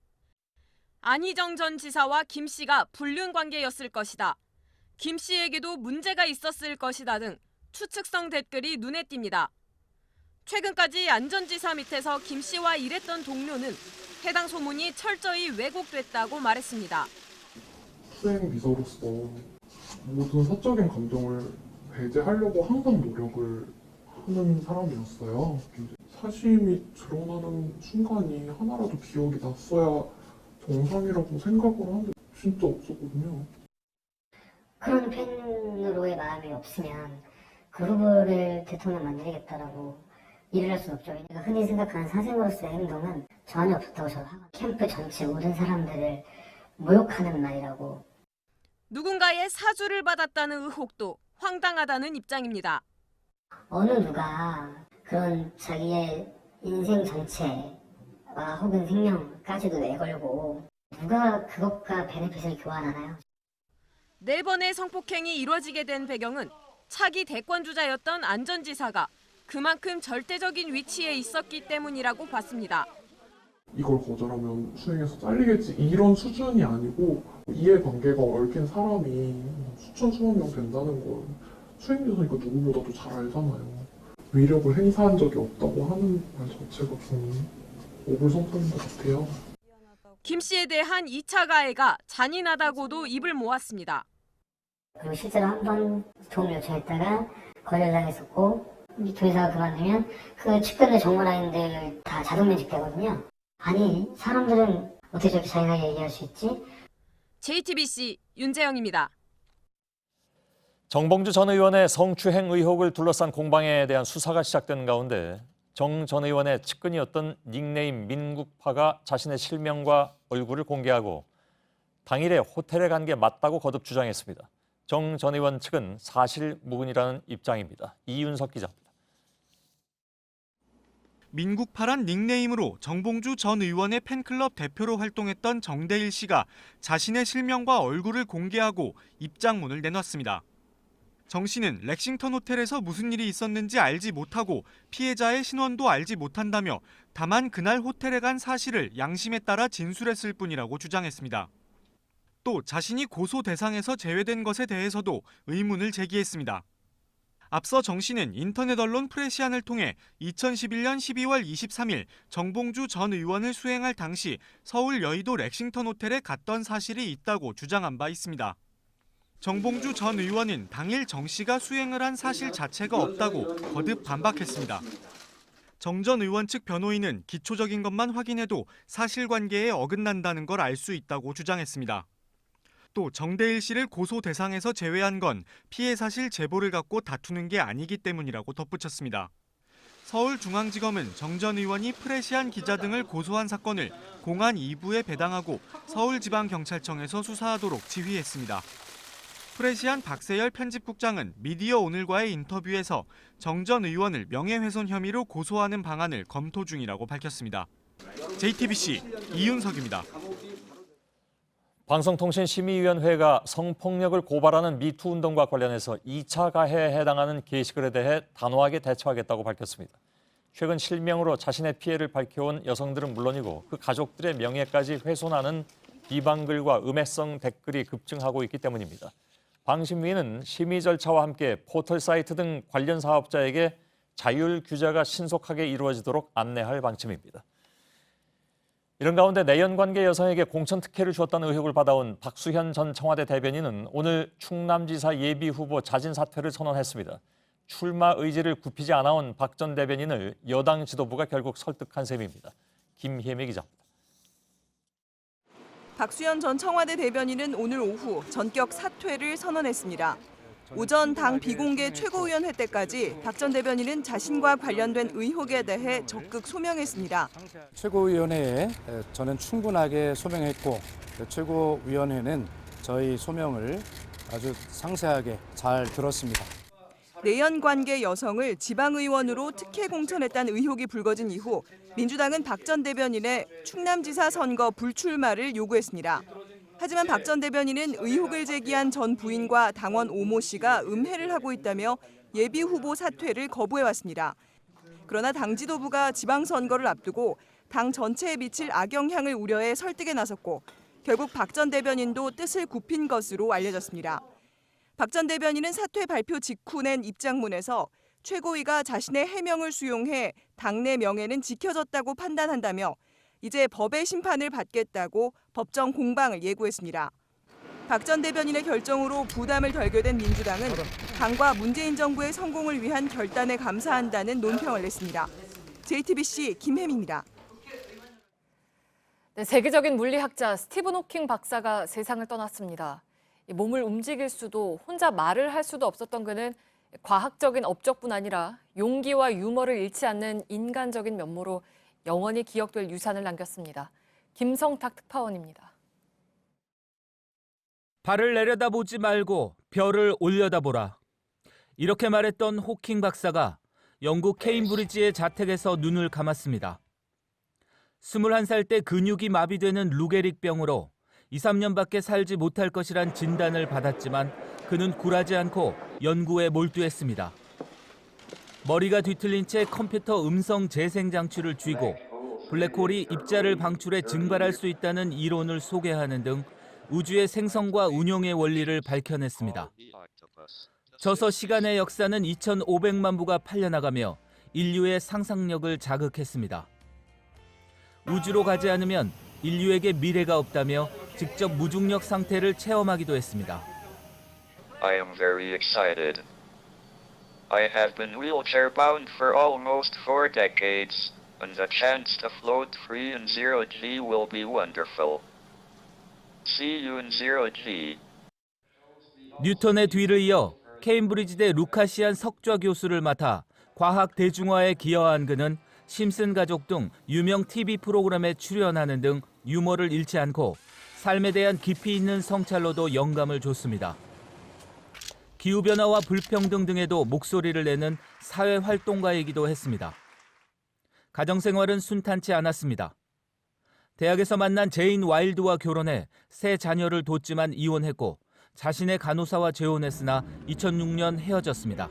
Speaker 22: 안희정 전 지사와 김 씨가 불륜 관계였을 것이다. 김 씨에게도 문제가 있었을 것이다 등 추측성 댓글이 눈에 띕니다. 최근까지 안 전 지사 밑에서 김 씨와 일했던 동료는 해당 소문이 철저히 왜곡됐다고 말했습니다.
Speaker 23: 수행 비서로서 모든 사적인 감정을 배제하려고 항상 노력을 하는 사람이었어요. 사심이 드러나는 순간이 하나라도 기억이 났어야 정상이라고 생각을 하는데 진짜 없었거든요.
Speaker 2: 그런 팬으로의 마음이 없으면 그 후보를 대통령 만들겠다라고 일을 할 수는 없죠. 우리가 흔히 생각하는 사생으로서의 행동은 전혀 없었다고 저는 하고, 캠프 전체 모든 사람들을 모욕하는 말이라고.
Speaker 22: 누군가의 사주를 받았다는 의혹도 황당하다는 입장입니다.
Speaker 2: 어느 누가 그런 자기의 인생 전체와 혹은 생명까지도 내걸고 누가 그것과 베네핏을 교환하나요?
Speaker 22: 4번의 성폭행이 이뤄지게 된 배경은 차기 대권주자였던 안전지사가 그만큼 절대적인 위치에 있었기 때문이라고 봤습니다.
Speaker 23: 이걸 거절하면 수행해서 잘리겠지 이런 수준이 아니고 이해관계가 얽힌 사람이 수천 수만 명 된다는 걸 수행조사니까 누구보다도 잘 알잖아요. 위력을 행사한 적이 없다고 하는 말 자체가 좀 오불성설인 것 같아요.
Speaker 22: 김 씨에 대한 2차 가해가 잔인하다고도 입을 모았습니다.
Speaker 2: 그리고 실제로 한 번 도움 요청했다가 거절당했었고, 도의사가 그만두면 그 측근의 정보라인들 다 자동 면직되거든요. 아니, 사람들은 어떻게 저렇게 잔인하게 얘기할 수 있지?
Speaker 22: JTBC 윤재영입니다.
Speaker 3: 정봉주 전 의원의 성추행 의혹을 둘러싼 공방에 대한 수사가 시작된 가운데 정 전 의원의 측근이었던 닉네임 민국파가 자신의 실명과 얼굴을 공개하고 당일에 호텔에 간 게 맞다고 거듭 주장했습니다. 정 전 의원 측은 사실 무근이라는 입장입니다. 이윤석 기자입니다.
Speaker 5: 민국파란 닉네임으로 정봉주 전 의원의 팬클럽 대표로 활동했던 정대일 씨가 자신의 실명과 얼굴을 공개하고 입장문을 내놨습니다. 정 씨는 렉싱턴 호텔에서 무슨 일이 있었는지 알지 못하고 피해자의 신원도 알지 못한다며 다만 그날 호텔에 간 사실을 양심에 따라 진술했을 뿐이라고 주장했습니다. 또 자신이 고소 대상에서 제외된 것에 대해서도 의문을 제기했습니다. 앞서 정 씨는 인터넷 언론 프레시안을 통해 2011년 12월 23일 정봉주 전 의원을 수행할 당시 서울 여의도 렉싱턴 호텔에 갔던 사실이 있다고 주장한 바 있습니다. 정봉주 전 의원은 당일 정 씨가 수행을 한 사실 자체가 없다고 거듭 반박했습니다. 정 전 의원 측 변호인은 기초적인 것만 확인해도 사실관계에 어긋난다는 걸 알 수 있다고 주장했습니다. 또 정대일 씨를 고소 대상에서 제외한 건 피해 사실 제보를 갖고 다투는 게 아니기 때문이라고 덧붙였습니다. 서울중앙지검은 정 전 의원이 프레시안 기자 등을 고소한 사건을 공안 2부에 배당하고 서울지방경찰청에서 수사하도록 지휘했습니다. 프레시안 박세열 편집국장은 미디어 오늘과의 인터뷰에서 정 전 의원을 명예훼손 혐의로 고소하는 방안을 검토 중이라고 밝혔습니다. JTBC 이윤석입니다.
Speaker 3: 방송통신심의위원회가 성폭력을 고발하는 미투 운동과 관련해서 2차 가해에 해당하는 게시글에 대해 단호하게 대처하겠다고 밝혔습니다. 최근 실명으로 자신의 피해를 밝혀온 여성들은 물론이고 그 가족들의 명예까지 훼손하는 비방글과 음해성 댓글이 급증하고 있기 때문입니다. 방심위는 심의 절차와 함께 포털 사이트 등 관련 사업자에게 자율 규제가 신속하게 이루어지도록 안내할 방침입니다. 이런 가운데 내연관계 여성에게 공천 특혜를 주었다는 의혹을 받아온 박수현 전 청와대 대변인은 오늘 충남지사 예비후보 자진 사퇴를 선언했습니다. 출마 의지를 굽히지 않아온 박 전 대변인을 여당 지도부가 결국 설득한 셈입니다. 김희애 기자입니다.
Speaker 6: 박수현 전 청와대 대변인은 오늘 오후 전격 사퇴를 선언했습니다. 오전 당 비공개 최고위원회 때까지 박 전 대변인은 자신과 관련된 의혹에 대해 적극 소명했습니다.
Speaker 24: 최고위원회에 저는 충분하게 소명했고 최고위원회는 저희 소명을 아주 상세하게 잘 들었습니다.
Speaker 6: 내연관계 여성을 지방의원으로 특혜 공천했다는 의혹이 불거진 이후 민주당은 박 전 대변인의 충남지사 선거 불출마를 요구했습니다. 하지만 박 전 대변인은 의혹을 제기한 전 부인과 당원 오모 씨가 음해를 하고 있다며 예비후보 사퇴를 거부해왔습니다. 그러나 당 지도부가 지방선거를 앞두고 당 전체에 미칠 악영향을 우려해 설득에 나섰고 결국 박 전 대변인도 뜻을 굽힌 것으로 알려졌습니다. 박 전 대변인은 사퇴 발표 직후 낸 입장문에서 최고위가 자신의 해명을 수용해 당내 명예는 지켜졌다고 판단한다며 이제 법의 심판을 받겠다고 법정 공방을 예고했습니다. 박 전 대변인의 결정으로 부담을 덜게 된 민주당은 당과 문재인 정부의 성공을 위한 결단에 감사한다는 논평을 냈습니다. JTBC 김혜미입니다.
Speaker 1: 네, 세계적인 물리학자 스티븐 호킹 박사가 세상을 떠났습니다. 몸을 움직일 수도 혼자 말을 할 수도 없었던 그는 과학적인 업적뿐 아니라 용기와 유머를 잃지 않는 인간적인 면모로 영원히 기억될 유산을 남겼습니다. 김성탁 특파원입니다.
Speaker 4: 발을 내려다보지 말고 별을 올려다보라. 이렇게 말했던 호킹 박사가 영국 케임브리지의 자택에서 눈을 감았습니다. 21살 때 근육이 마비되는 루게릭병으로 2, 3년밖에 살지 못할 것이란 진단을 받았지만 그는 굴하지 않고 연구에 몰두했습니다. 머리가 뒤틀린 채 컴퓨터 음성 재생 장치를 쥐고 블랙홀이 입자를 방출해 증발할 수 있다는 이론을 소개하는 등 우주의 생성과 운용의 원리를 밝혀냈습니다. 저서 시간의 역사는 2,500만 부가 팔려나가며 인류의 상상력을 자극했습니다. 우주로 가지 않으면 인류에게 미래가 없다며 직접 무중력 상태를 체험하기도 했습니다.
Speaker 7: I am very excited. I have been wheelchair bound for almost 4 decades, and the chance to float free in zero G will be wonderful. See you in zero G.
Speaker 4: 뉴턴의 뒤를 이어 케임브리지대 루카시안 석좌 교수를 맡아 과학 대중화에 기여한 그는 심슨 가족 등 유명 TV 프로그램에 출연하는 등 유머를 잃지 않고 삶에 대한 깊이 있는 성찰로도 영감을 줬습니다. 기후변화와 불평등 등에도 목소리를 내는 사회활동가이기도 했습니다. 가정생활은 순탄치 않았습니다. 대학에서 만난 제인 와일드와 결혼해 세 자녀를 뒀지만 이혼했고 자신의 간호사와 재혼했으나 2006년 헤어졌습니다.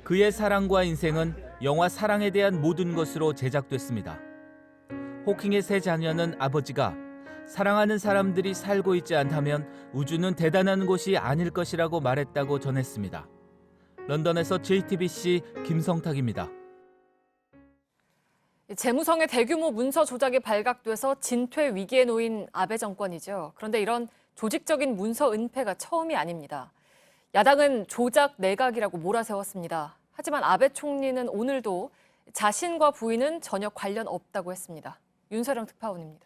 Speaker 4: 그의 사랑과 인생은 영화 사랑에 대한 모든 것으로 제작됐습니다. 호킹의 세 자녀는 아버지가 사랑하는 사람들이 살고 있지 않다면 우주는 대단한 곳이 아닐 것이라고 말했다고 전했습니다. 런던에서 JTBC 김성탁입니다.
Speaker 1: 재무성의 대규모 문서 조작이 발각돼서 진퇴 위기에 놓인 아베 정권이죠. 그런데 이런 조직적인 문서 은폐가 처음이 아닙니다. 야당은 조작 내각이라고 몰아세웠습니다. 하지만 아베 총리는 오늘도 자신과 부인은 전혀 관련 없다고 했습니다. 윤서령 특파원입니다.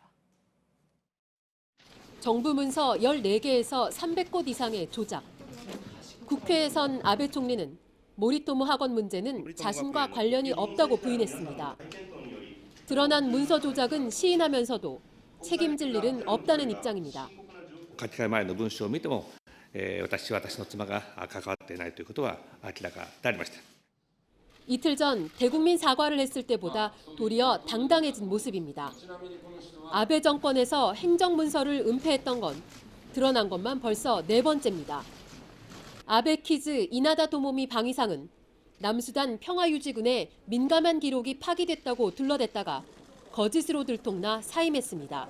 Speaker 9: 정부 문서 14개에서 300곳 이상의 조작. 국회에선 아베 총리는 모리토모 학원 문제는 자신과 관련이 없다고 부인했습니다. 드러난 문서 조작은 시인하면서도 책임질 일은 없다는 입장입니다.
Speaker 25: 書き換え前の文書を見ても、私の妻が関わっていないということは明らかでありました。
Speaker 9: 이틀 전 대국민 사과를 했을 때보다 도리어 당당해진 모습입니다. 아베 정권에서 행정문서를 은폐했던 건 드러난 것만 벌써 4번째입니다. 아베 키즈 이나다 도모미 방위상은 남수단 평화유지군의 민감한 기록이 파기됐다고 둘러댔다가 거짓으로 들통나 사임했습니다.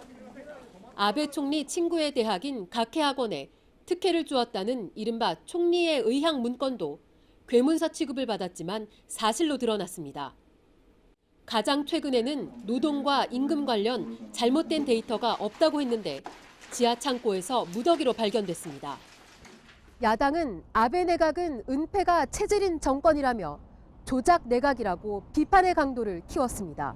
Speaker 9: 아베 총리 친구의 대학인 가케학원에 특혜를 주었다는 이른바 총리의 의향 문건도 괴문서 취급을 받았지만 사실로 드러났습니다. 가장 최근에는 노동과 임금 관련 잘못된 데이터가 없다고 했는데 지하 창고에서 무더기로 발견됐습니다. 야당은 아베 내각은 은폐가 체질인 정권이라며 조작 내각이라고 비판의 강도를 키웠습니다.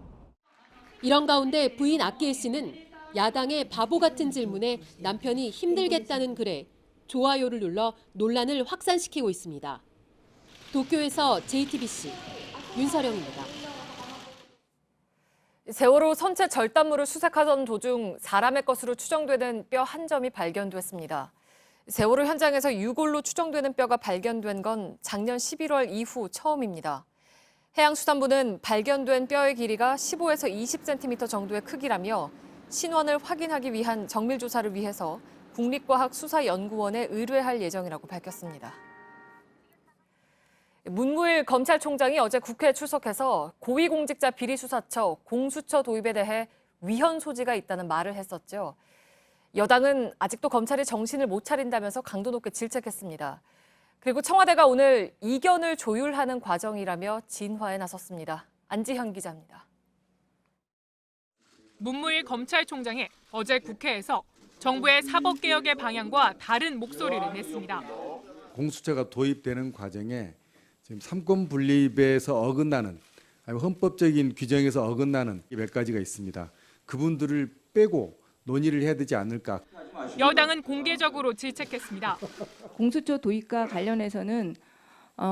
Speaker 9: 이런 가운데 부인 아키에 씨는 야당의 바보 같은 질문에 남편이 힘들겠다는 글에 좋아요를 눌러 논란을 확산시키고 있습니다. 도쿄에서 JTBC 윤서령입니다.
Speaker 1: 세월호 선체 절단물을 수색하던 도중 사람의 것으로 추정되는 뼈 한 점이 발견됐습니다. 세월호 현장에서 유골로 추정되는 뼈가 발견된 건 작년 11월 이후 처음입니다. 해양수산부는 발견된 뼈의 길이가 15에서 20cm 정도의 크기라며 신원을 확인하기 위한 정밀조사를 위해서 국립과학수사연구원에 의뢰할 예정이라고 밝혔습니다. 문무일 검찰총장이 어제 국회에 출석해서 고위공직자 비리수사처 공수처 도입에 대해 위헌 소지가 있다는 말을 했었죠. 여당은 아직도 검찰이 정신을 못 차린다면서 강도 높게 질책했습니다. 그리고 청와대가 오늘 이견을 조율하는 과정이라며 진화에 나섰습니다. 안지현 기자입니다.
Speaker 12: 문무일 검찰총장이 어제 국회에서 정부의 사법개혁의 방향과 다른 목소리를 냈습니다.
Speaker 26: 공수처가 도입되는 과정에 지금 삼권 분립에서 어긋나는
Speaker 10: 아니면 헌법적인 규정에서 어긋나는 몇 가지가 있습니다. 그분들을 빼고 논의를 해야 되지 않을까.
Speaker 12: 여당은 공개적으로 질책했습니다.
Speaker 11: 공수처 도입과 관련해서는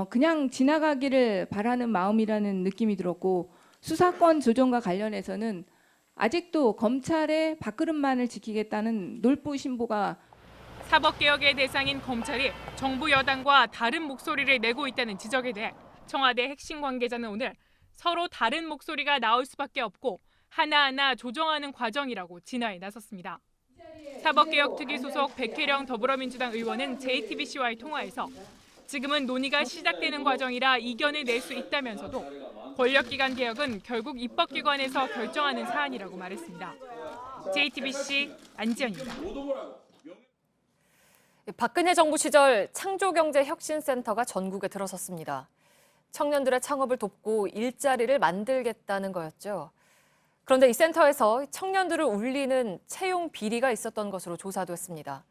Speaker 11: 그냥 지나가기를 바라는 마음이라는 느낌이 들었고, 수사권 조정과 관련해서는 아직도 검찰의 밥그릇만을 지키겠다는 놀부 신보가
Speaker 12: 사법개혁의 대상인 검찰이 정부 여당과 다른 목소리를 내고 있다는 지적에 대해 청와대 핵심 관계자는 오늘 서로 다른 목소리가 나올 수밖에 없고 하나하나 조정하는 과정이라고 진화에 나섰습니다. 사법개혁특위 소속 백혜령 더불어민주당 의원은 JTBC와의 통화에서 지금은 논의가 시작되는 과정이라 이견을 낼 수 있다면서도 권력기관 개혁은 결국 입법기관에서 결정하는 사안이라고 말했습니다. JTBC 안지연입니다.
Speaker 1: 박근혜 정부 시절 창조경제혁신센터가 전국에 들어섰습니다. 청년들의 창업을 돕고 일자리를 만들겠다는 거였죠. 그런데 이 센터에서 청년들을 울리는 채용 비리가 있었던 것으로 조사됐습니다.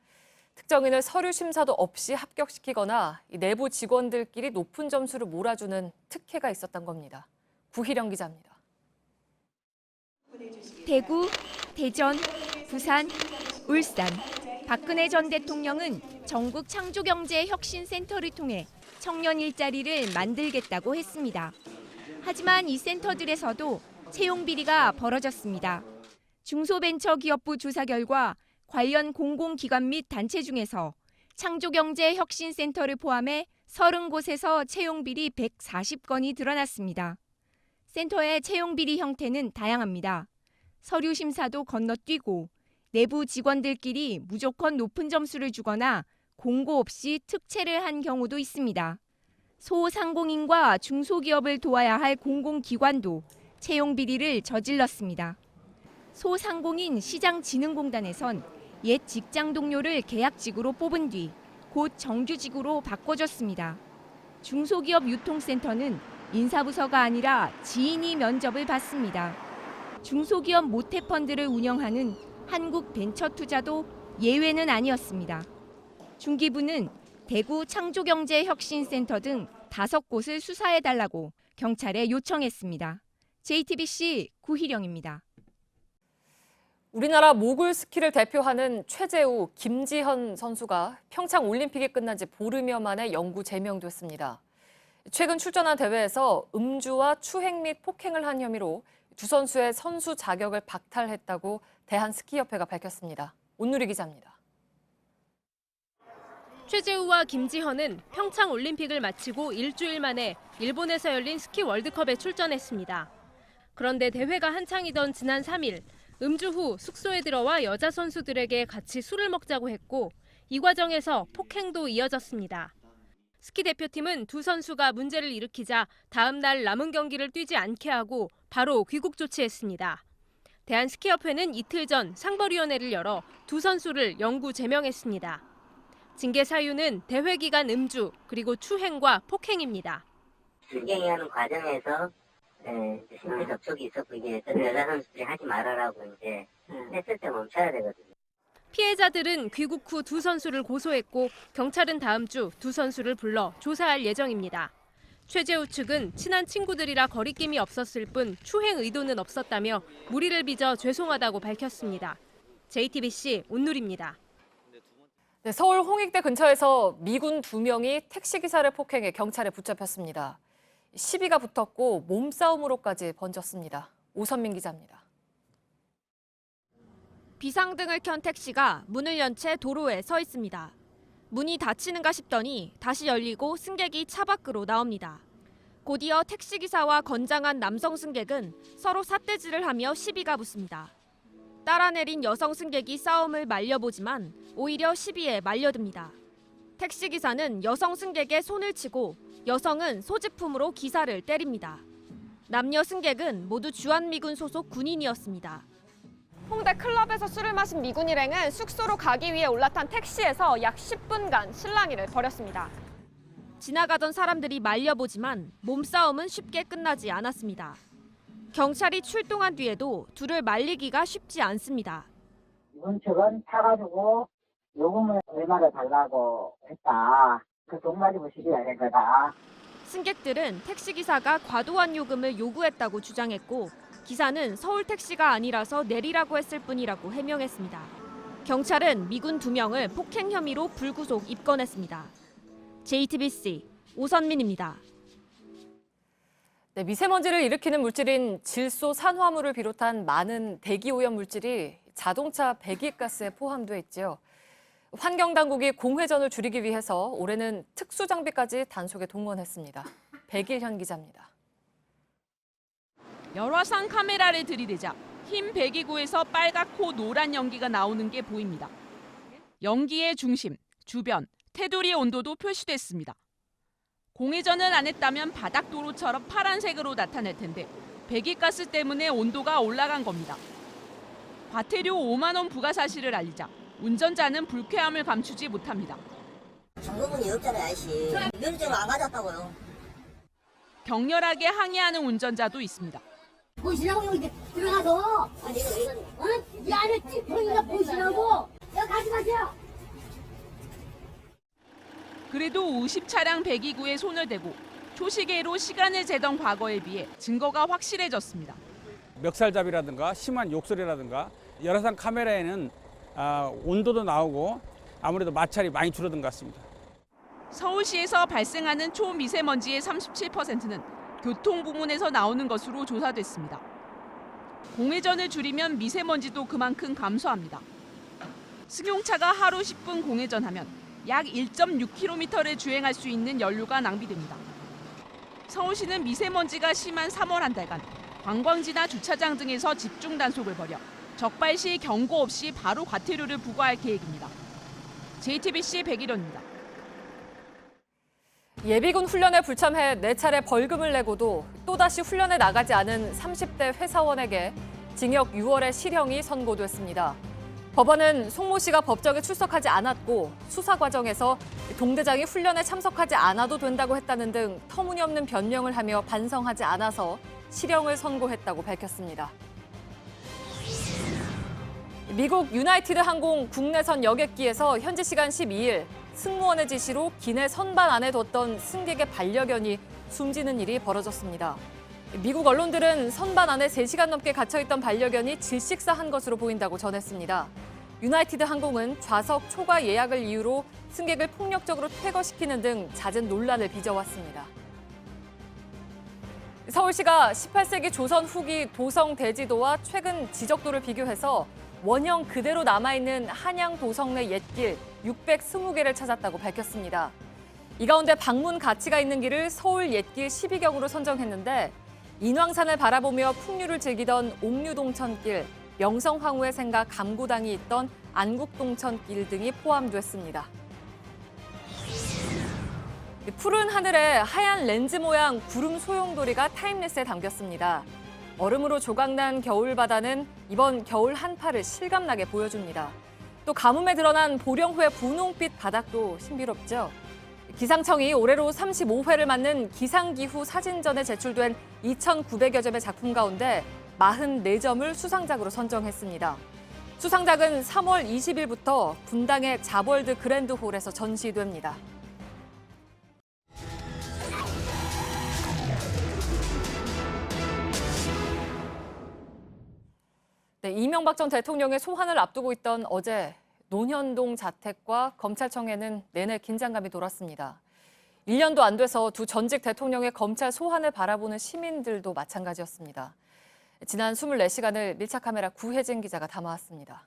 Speaker 1: 특정인을 서류 심사도 없이 합격시키거나 내부 직원들끼리 높은 점수를 몰아주는 특혜가 있었던 겁니다. 구희령 기자입니다.
Speaker 13: 대구, 대전, 부산, 울산. 박근혜 전 대통령은 전국 창조경제혁신센터를 통해 청년 일자리를 만들겠다고 했습니다. 하지만 이 센터들에서도 채용 비리가 벌어졌습니다. 중소벤처기업부 조사 결과 관련 공공기관 및 단체 중에서 창조경제혁신센터를 포함해 30곳에서 채용 비리 140건이 드러났습니다. 센터의 채용 비리 형태는 다양합니다. 서류 심사도 건너뛰고 내부 직원들끼리 무조건 높은 점수를 주거나 공고 없이 특채를 한 경우도 있습니다. 소상공인과 중소기업을 도와야 할 공공기관도 채용 비리를 저질렀습니다. 소상공인 시장진흥공단에선 옛 직장 동료를 계약직으로 뽑은 뒤 곧 정규직으로 바꿔줬습니다. 중소기업 유통센터는 인사부서가 아니라 지인이 면접을 받습니다. 중소기업 모태펀드를 운영하는 한국벤처투자도 예외는 아니었습니다. 중기부는 대구 창조경제혁신센터 등 5곳을 수사해달라고 경찰에 요청했습니다. JTBC 구희령입니다.
Speaker 1: 우리나라 모굴 스키를 대표하는 최재우, 김지현 선수가 평창 올림픽이 끝난 지 보름여 만에 영구 제명됐습니다. 최근 출전한 대회에서 음주와 추행 및 폭행을 한 혐의로 두 선수의 선수 자격을 박탈했다고 대한스키협회가 밝혔습니다. 온누리 기자입니다.
Speaker 14: 최재우와 김지현은 평창 올림픽을 마치고 일주일 만에 일본에서 열린 스키 월드컵에 출전했습니다. 그런데 대회가 한창이던 지난 3일 음주 후 숙소에 들어와 여자 선수들에게 같이 술을 먹자고 했고 이 과정에서 폭행도 이어졌습니다. 스키 대표팀은 두 선수가 문제를 일으키자 다음 날 남은 경기를 뛰지 않게 하고 바로 귀국 조치했습니다. 대한스키협회는 이틀 전 상벌위원회를 열어 두 선수를 영구 제명했습니다. 징계 사유는 대회 기간 음주 그리고 추행과 폭행입니다.
Speaker 15: 진행하는 과정에서 신체 접촉이 있었고 이게 여자 선수들이 하지 말아라고 이제 했을 때 멈춰야 되거든요.
Speaker 14: 피해자들은 귀국 후 두 선수를 고소했고 경찰은 다음 주 두 선수를 불러 조사할 예정입니다. 최재우 측은 친한 친구들이라 거리낌이 없었을 뿐 추행 의도는 없었다며 무리를 빚어 죄송하다고 밝혔습니다. JTBC 온누리입니다.
Speaker 1: 네, 서울 홍익대 근처에서 미군 2명이 택시기사를 폭행해 경찰에 붙잡혔습니다. 시비가 붙었고 몸싸움으로까지 번졌습니다. 오선민 기자입니다.
Speaker 22: 비상등을 켠 택시가 문을 연 채 도로에 서 있습니다. 문이 닫히는가 싶더니 다시 열리고 승객이 차 밖으로 나옵니다. 곧이어 택시기사와 건장한 남성 승객은 서로 삿대질을 하며 시비가 붙습니다. 따라 내린 여성 승객이 싸움을 말려보지만 오히려 시비에 말려듭니다. 택시기사는 여성 승객의 손을 치고 여성은 소지품으로 기사를 때립니다. 남녀 승객은 모두 주한미군 소속 군인이었습니다. 홍대 클럽에서 술을 마신 미군 일행은 숙소로 가기 위해 올라탄 택시에서 약 10분간 실랑이를 벌였습니다. 지나가던 사람들이 말려보지만 몸싸움은 쉽게 끝나지 않았습니다. 경찰이 출동한 뒤에도 둘을 말리기가 쉽지 않습니다.
Speaker 26: 미군 측은 타가지고 요금을 얼마나 달라고 했다. 그 돈 가지고 시비가 된 거다.
Speaker 13: 승객들은 택시기사가 과도한 요금을 요구했다고 주장했고 기사는 서울 택시가 아니라서 내리라고 했을 뿐이라고 해명했습니다. 경찰은 미군 2명을 폭행 혐의로 불구속 입건했습니다. JTBC 오선민입니다.
Speaker 1: 네, 미세먼지를 일으키는 물질인 질소 산화물을 비롯한 많은 대기오염 물질이 자동차 배기가스에 포함돼 있지요. 환경당국이 공회전을 줄이기 위해서 올해는 특수장비까지 단속에 동원했습니다. 백일현 기자입니다.
Speaker 22: 열화상 카메라를 들이대자 흰 배기구에서 빨갛고 노란 연기가 나오는 게 보입니다. 연기의 중심, 주변, 테두리 온도도 표시됐습니다. 공회전을 안 했다면 바닥도로처럼 파란색으로 나타날 텐데 배기가스 때문에 온도가 올라간 겁니다. 과태료 5만 원 부과 사실을 알리자 운전자는 불쾌함을 감추지 못합니다.
Speaker 16: 점검문이 없잖아요, 아저씨. 면허증을 안 가졌다고요.
Speaker 22: 격렬하게 항의하는 운전자도 있습니다.
Speaker 16: 보시라고 여기 들어가서. 아니 이건 어? 이 안에 보니까 보시라고. 여기 가지 마세요.
Speaker 22: 그래도 50차량 배기구에 손을 대고 초시계로 시간을 재던 과거에 비해 증거가 확실해졌습니다.
Speaker 17: 멱살잡이라든가 심한 욕설이라든가 열화상 카메라에는 온도도 나오고 아무래도 마찰이 많이 줄어든 것 같습니다.
Speaker 22: 서울시에서 발생하는 초미세먼지의 37%는 교통 부문에서 나오는 것으로 조사됐습니다. 공회전을 줄이면 미세먼지도 그만큼 감소합니다. 승용차가 하루 10분 공회전하면 약 1.6km를 주행할 수 있는 연료가 낭비됩니다. 서울시는 미세먼지가 심한 3월 한 달간 관광지나 주차장 등에서 집중 단속을 벌여 적발 시 경고 없이 바로 과태료를 부과할 계획입니다. JTBC 백일현입니다.
Speaker 1: 예비군 훈련에 불참해 4차례 벌금을 내고도 또다시 훈련에 나가지 않은 30대 회사원에게 징역 6월의 실형이 선고됐습니다. 법원은 송모 씨가 법정에 출석하지 않았고 수사 과정에서 동대장이 훈련에 참석하지 않아도 된다고 했다는 등 터무니없는 변명을 하며 반성하지 않아서 실형을 선고했다고 밝혔습니다. 미국 유나이티드 항공 국내선 여객기에서 현지 시간 12일 승무원의 지시로 기내 선반 안에 뒀던 승객의 반려견이 숨지는 일이 벌어졌습니다. 미국 언론들은 선반 안에 3시간 넘게 갇혀있던 반려견이 질식사한 것으로 보인다고 전했습니다. 유나이티드 항공은 좌석 초과 예약을 이유로 승객을 폭력적으로 퇴거시키는 등 잦은 논란을 빚어왔습니다. 서울시가 18세기 조선 후기 도성 대지도와 최근 지적도를 비교해서 원형 그대로 남아있는 한양 도성 내 옛길 620개를 찾았다고 밝혔습니다. 이 가운데 방문 가치가 있는 길을 서울 옛길 12경으로 선정했는데 인왕산을 바라보며 풍류를 즐기던 옥류동천길, 명성황후의 생가 감구당이 있던 안국동천길 등이 포함됐습니다. 푸른 하늘에 하얀 렌즈 모양 구름 소용돌이가 타임레스에 담겼습니다. 얼음으로 조각난 겨울바다는 이번 겨울 한파를 실감나게 보여줍니다. 또 가뭄에 드러난 보령 후의 분홍빛 바닥도 신비롭죠. 기상청이 올해로 35회를 맞는 기상기후 사진전에 제출된 2,900여 점의 작품 가운데 44점을 수상작으로 선정했습니다. 수상작은 3월 20일부터 분당의 자벌드 그랜드홀에서 전시됩니다. 네, 이명박 전 대통령의 소환을 앞두고 있던 어제 논현동 자택과 검찰청에는 내내 긴장감이 돌았습니다. 1년도 안 돼서 두 전직 대통령의 검찰 소환을 바라보는 시민들도 마찬가지였습니다. 지난 24시간을 밀착카메라 구혜진 기자가 담아왔습니다.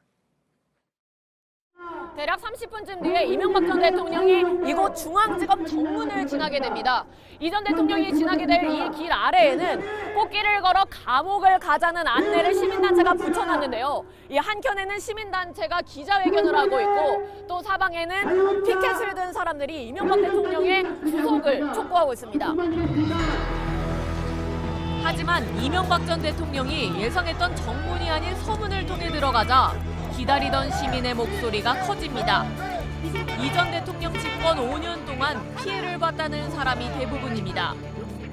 Speaker 18: 대략 30분쯤 뒤에 이명박 전 대통령이 이곳 중앙지검 정문을 지나게 됩니다. 이 전 대통령이 지나게 될 이 길 아래에는 꽃길을 걸어 감옥을 가자는 안내를 시민단체가 붙여놨는데요. 이 한켠에는 시민단체가 기자회견을 하고 있고 또 사방에는 피켓을 든 사람들이 이명박 대통령의 구속을 촉구하고 있습니다.
Speaker 22: 하지만 이명박 전 대통령이 예상했던 정문이 아닌 서문을 통해 들어가자 기다리던 시민의 목소리가 커집니다. 이 전 대통령 집권 5년 동안 피해를 봤다는 사람이 대부분입니다.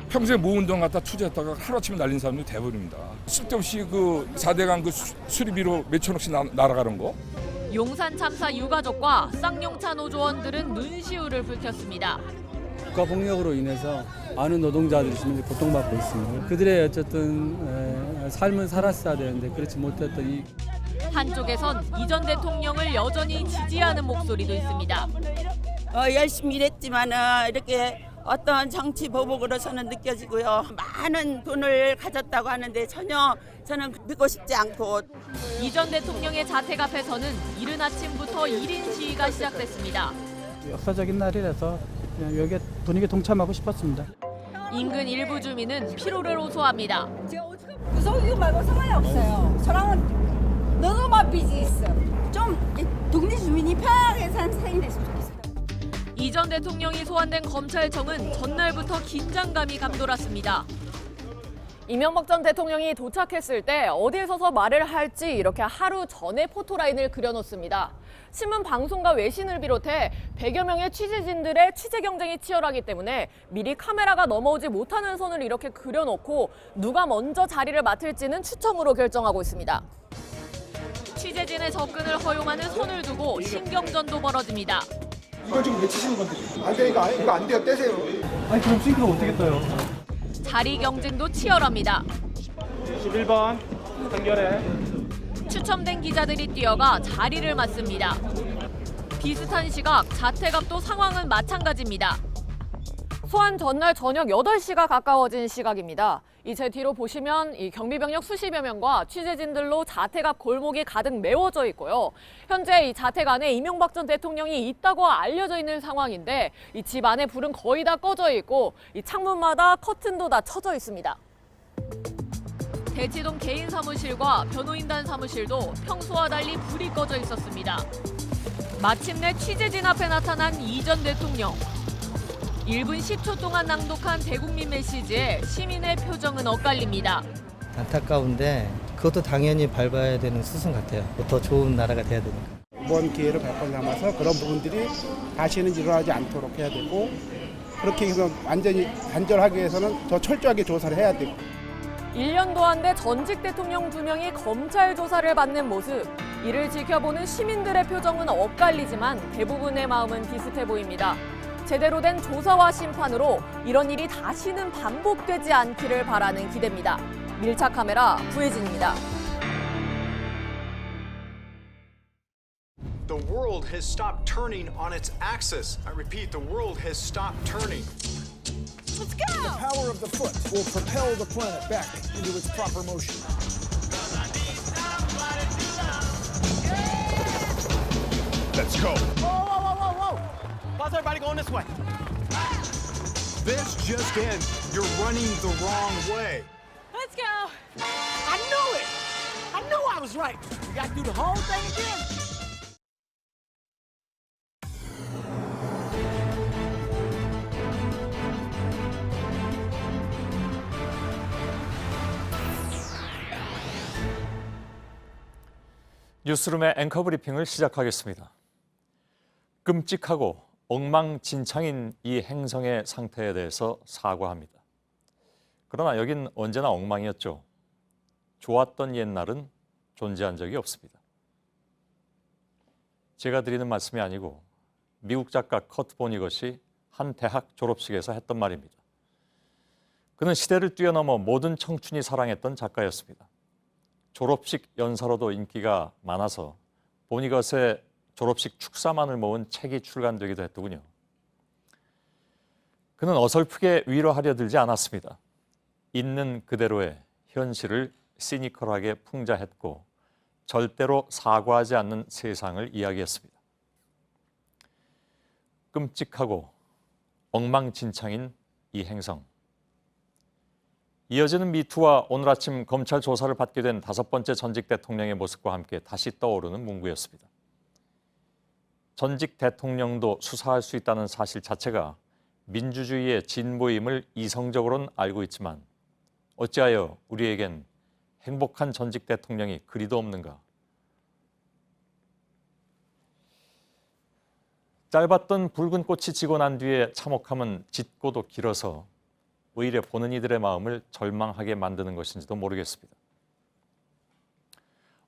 Speaker 19: 평생 모은돈 갖다 투자했다가 하루아침에 날린 사람들이 대부분입니다. 쓸데없이 그 4대강 그 수리비로 몇천억씩 날아가는 거.
Speaker 22: 용산 참사 유가족과 쌍용차 노조원들은 눈시울을 붉혔습니다.
Speaker 2: 국가폭력으로 인해서 많은 노동자들이 지금 고통받고 있습니다. 그들의 어쨌든 삶은 살았어야 되는데 그렇지 못했던 이
Speaker 12: 한쪽에선 이 전 대통령을 여전히 지지하는 목소리도 있습니다.
Speaker 5: 열심히 일했지만 이렇게 어떤 정치 보복으로서는 느껴지고요. 많은 돈을 가졌다고 하는데 전혀 저는 믿고 싶지 않고.
Speaker 12: 이 전 대통령의 자택 앞에서는 이른 아침부터 1인 시위가 시작됐습니다.
Speaker 8: 역사적인 날이라서 그냥 여기에 분위기에 동참하고 싶었습니다.
Speaker 12: 인근 일부 주민은 피로를 호소합니다.
Speaker 20: 구속이고 말고 상관이 없어요. 저랑은 너무 바삐지 있어. 좀 동네 주민이 편하게 사는 세상이 됐으면 좋겠어요.
Speaker 12: 이 전 대통령이 소환된 검찰청은 전날부터 긴장감이 감돌았습니다.
Speaker 18: 이명박 전 대통령이 도착했을 때 어디에 서서 말을 할지 이렇게 하루 전에 포토라인을 그려놓습니다. 신문 방송과 외신을 비롯해 100여 명의 취재진들의 취재 경쟁이 치열하기 때문에 미리 카메라가 넘어오지 못하는 선을 이렇게 그려놓고 누가 먼저 자리를 맡을지는 추첨으로 결정하고 있습니다.
Speaker 12: 취재진의 접근을 허용하는 선을 두고 신경전도 벌어집니다.
Speaker 21: 이걸 지금 왜 치시는 건데? 안 돼, 이거 안 돼요. 떼세요.
Speaker 8: 아니 그럼 싱크로 어떻게 떠요?
Speaker 12: 자리 경쟁도 치열합니다.
Speaker 8: 11번 한결에
Speaker 12: 추첨된 기자들이 뛰어가 자리를 맡습니다. 비슷한 시각 자택 앞도 상황은 마찬가지입니다.
Speaker 18: 소환 전날 저녁 8시가 가까워진 시각입니다. 이 제 뒤로 보시면 이 경비병력 수십여 명과 취재진들로 자택 앞 골목이 가득 메워져 있고요. 현재 이 자택 안에 이명박 전 대통령이 있다고 알려져 있는 상황인데 이 집 안에 불은 거의 다 꺼져 있고 이 창문마다 커튼도 다 쳐져 있습니다.
Speaker 12: 대치동 개인 사무실과 변호인단 사무실도 평소와 달리 불이 꺼져 있었습니다. 마침내 취재진 앞에 나타난 이 전 대통령. 1분 10초 동안 낭독한 대국민 메시지에 시민의 표정은 엇갈립니다.
Speaker 23: 안타까운데 그것도 당연히 밟아야 되는 수순 같아요. 더 좋은 나라가 돼야 되니까.
Speaker 27: 이번 기회를 발판 삼아서 그런 부분들이 다시는 일어나지 않도록 해야 되고 그렇게 해서 완전히 단절하기 위해서는 더 철저하게 조사를 해야 되고
Speaker 18: 1년도 안 돼 전직 대통령 2명이 검찰 조사를 받는 모습. 이를 지켜보는 시민들의 표정은 엇갈리지만 대부분의 마음은 비슷해 보입니다. 제대로 된 조사와 심판으로 이런 일이 다시는 반복되지 않기를 바라는 기대입니다. 밀착 카메라 구혜진입니다.
Speaker 28: The world has stopped turning on its axis. I repeat, the world has stopped turning.
Speaker 16: Let's go!
Speaker 28: The power of the foot will propel the planet back into its proper motion. Let's go.
Speaker 16: Whoa, whoa, whoa, whoa, whoa! Why's everybody going this way?
Speaker 28: This just in. You're running the wrong way.
Speaker 16: Let's go! I knew it! I knew I was right. We got to do the whole thing again.
Speaker 3: 뉴스룸의 앵커 브리핑을 시작하겠습니다. 끔찍하고 엉망진창인 이 행성의 상태에 대해서 사과합니다. 그러나 여긴 언제나 엉망이었죠. 좋았던 옛날은 존재한 적이 없습니다. 제가 드리는 말씀이 아니고 미국 작가 커트 보니것이 한 대학 졸업식에서 했던 말입니다. 그는 시대를 뛰어넘어 모든 청춘이 사랑했던 작가였습니다. 졸업식 연사로도 인기가 많아서 보니것의 졸업식 축사만을 모은 책이 출간되기도 했더군요. 그는 어설프게 위로하려 들지 않았습니다. 있는 그대로의 현실을 시니컬하게 풍자했고 절대로 사과하지 않는 세상을 이야기했습니다. 끔찍하고 엉망진창인 이 행성. 이어지는 미투와 오늘 아침 검찰 조사를 받게 된 5번째 전직 대통령의 모습과 함께 다시 떠오르는 문구였습니다. 전직 대통령도 수사할 수 있다는 사실 자체가 민주주의의 진보임을 이성적으로는 알고 있지만 어찌하여 우리에겐 행복한 전직 대통령이 그리도 없는가? 짧았던 붉은 꽃이 지고 난 뒤에 참혹함은 짙고도 길어서 오히려 보는 이들의 마음을 절망하게 만드는 것인지도 모르겠습니다.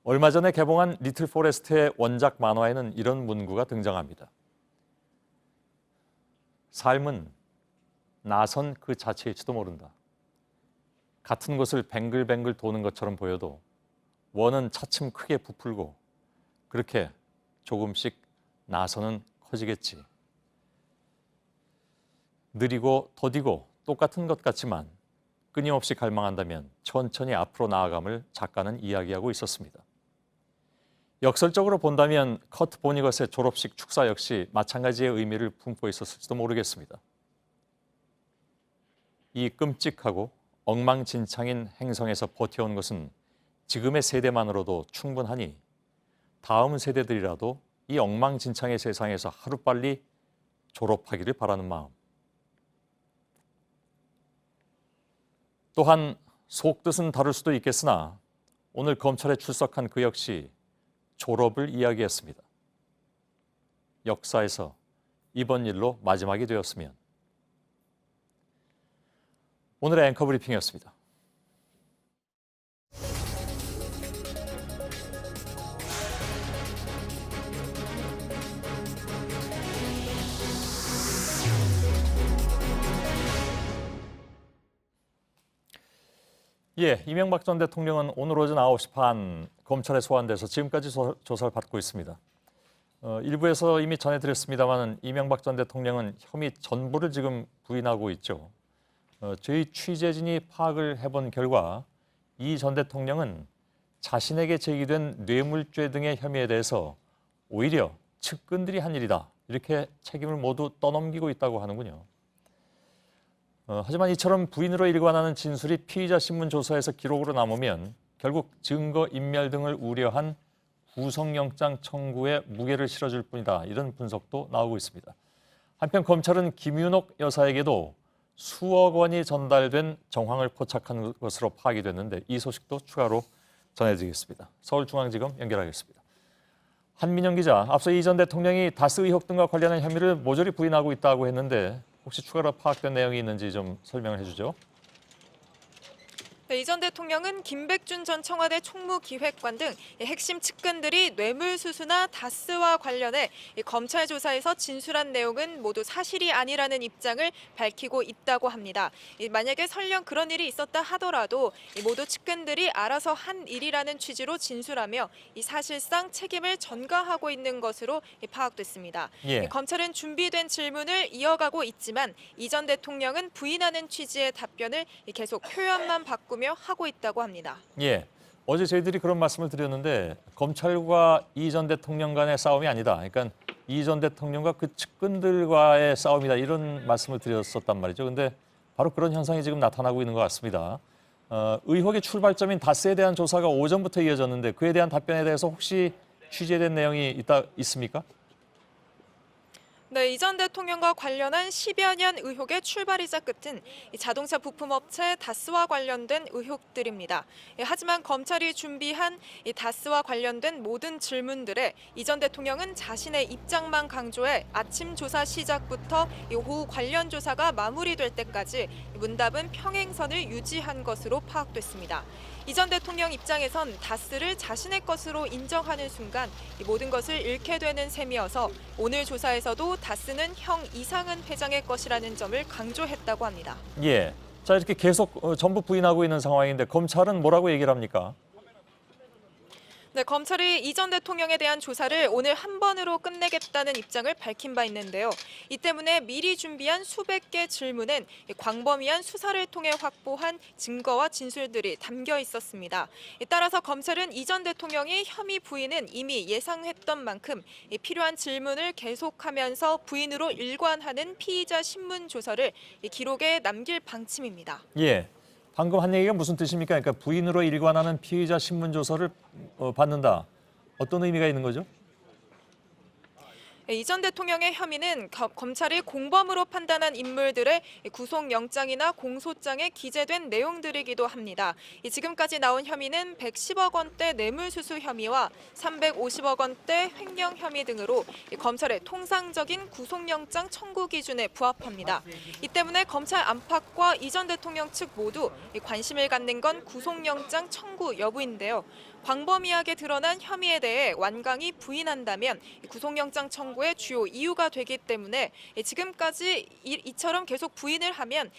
Speaker 3: 얼마 전에 개봉한 리틀 포레스트의 원작 만화에는 이런 문구가 등장합니다. 삶은 나선 그 자체일지도 모른다. 같은 곳을 뱅글뱅글 도는 것처럼 보여도 원은 차츰 크게 부풀고 그렇게 조금씩 나선은 커지겠지. 느리고 더디고 똑같은 것 같지만 끊임없이 갈망한다면 천천히 앞으로 나아감을 작가는 이야기하고 있었습니다. 역설적으로 본다면 커트 보니것의 졸업식 축사 역시 마찬가지의 의미를 품고 있었을지도 모르겠습니다. 이 끔찍하고 엉망진창인 행성에서 버텨온 것은 지금의 세대만으로도 충분하니 다음 세대들이라도 이 엉망진창의 세상에서 하루빨리 졸업하기를 바라는 마음. 또한 속뜻은 다를 수도 있겠으나 오늘 검찰에 출석한 그 역시 졸업을 이야기했습니다. 역사에서 이번 일로 마지막이 되었으면. 오늘의 앵커 브리핑이었습니다. 예, 이명박 전 대통령은 오늘 오전 9시 반 검찰에 소환돼서 지금까지 조사를 받고 있습니다. 일부에서 이미 전해드렸습니다만 이명박 전 대통령은 혐의 전부를 지금 부인하고 있죠. 저희 취재진이 파악을 해본 결과 이 전 대통령은 자신에게 제기된 뇌물죄 등의 혐의에 대해서 오히려 측근들이 한 일이다. 이렇게 책임을 모두 떠넘기고 있다고 하는군요. 하지만 이처럼 부인으로 일관하는 진술이 피의자 신문 조사에서 기록으로 남으면 결국 증거인멸 등을 우려한 구속영장 청구에 무게를 실어줄 뿐이다. 이런 분석도 나오고 있습니다. 한편 검찰은 김윤옥 여사에게도 수억 원이 전달된 정황을 포착한 것으로 파악이 됐는데 이 소식도 추가로 전해드리겠습니다. 서울중앙지검 연결하겠습니다. 한민영 기자, 앞서 이 전 대통령이 다스 의혹 등과 관련한 혐의를 모조리 부인하고 있다고 했는데 혹시 추가로 파악된 내용이 있는지 좀 설명을 해주죠.
Speaker 22: 네, 이 전 대통령은 김백준 전 청와대 총무기획관 등 핵심 측근들이 뇌물수수나 다스와 관련해 검찰 조사에서 진술한 내용은 모두 사실이 아니라는 입장을 밝히고 있다고 합니다. 만약에 설령 그런 일이 있었다 하더라도 모두 측근들이 알아서 한 일이라는 취지로 진술하며 사실상 책임을 전가하고 있는 것으로 파악됐습니다.
Speaker 3: 예.
Speaker 22: 검찰은 준비된 질문을 이어가고 있지만 이 전 대통령은 부인하는 취지의 답변을 계속 표현만 바꾸고 하고 있다고 합니다.
Speaker 3: 예, 어제 저희들이 그런 말씀을 드렸는데 검찰과 이 전 대통령 간의 싸움이 아니다. 그러니까 이 전 대통령과 그 측근들과의 싸움이다. 이런 말씀을 드렸었단 말이죠. 근데 바로 그런 현상이 지금 나타나고 있는 것 같습니다. 의혹의 출발점인 다스에 대한 조사가 오전부터 이어졌는데 그에 대한 답변에 대해서 혹시 취재된 내용이 있습니까?
Speaker 22: 네, 이 전 대통령과 관련한 10여 년 의혹의 출발이자 끝은 자동차 부품업체 다스와 관련된 의혹들입니다. 하지만 검찰이 준비한 다스와 관련된 모든 질문들에 이 전 대통령은 자신의 입장만 강조해 아침 조사 시작부터 오후 관련 조사가 마무리될 때까지 문답은 평행선을 유지한 것으로 파악됐습니다. 이 전 대통령 입장에선 다스를 자신의 것으로 인정하는 순간 모든 것을 잃게 되는 셈이어서 오늘 조사에서도 다스는 형 이상은 회장의 것이라는 점을 강조했다고 합니다.
Speaker 3: 예, 자 이렇게 계속 전부 부인하고 있는 상황인데 검찰은 뭐라고 얘기를 합니까?
Speaker 22: 네, 검찰이 이 전 대통령에 대한 조사를 오늘 한 번으로 끝내겠다는 입장을 밝힌 바 있는데요. 이 때문에 미리 준비한 수백 개 질문엔 광범위한 수사를 통해 확보한 증거와 진술들이 담겨 있었습니다. 따라서 검찰은 이 전 대통령의 혐의 부인은 이미 예상했던 만큼 필요한 질문을 계속하면서 부인으로 일관하는 피의자 신문 조서를 기록에 남길 방침입니다.
Speaker 3: 예. 방금 한 얘기가 무슨 뜻입니까? 그러니까 부인으로 일관하는 피의자 신문 조서를 받는다. 어떤 의미가 있는 거죠?
Speaker 22: 이 전 대통령의 혐의는 검찰이 공범으로 판단한 인물들의 구속영장이나 공소장에 기재된 내용들이기도 합니다. 지금까지 나온 혐의는 110억 원대 뇌물수수 혐의와 350억 원대 횡령 혐의 등으로 검찰의 통상적인 구속영장 청구 기준에 부합합니다. 이 때문에 검찰 안팎과 이 전 대통령 측 모두 관심을 갖는 건 구속영장 청구 여부인데요. 광범위하게 드러난 혐의에 대해 완강히 부인한다면 구속영장 청구
Speaker 4: 청구의 주요 이유가 되기 때문에 지금까지 이처럼 계속 부인을 하면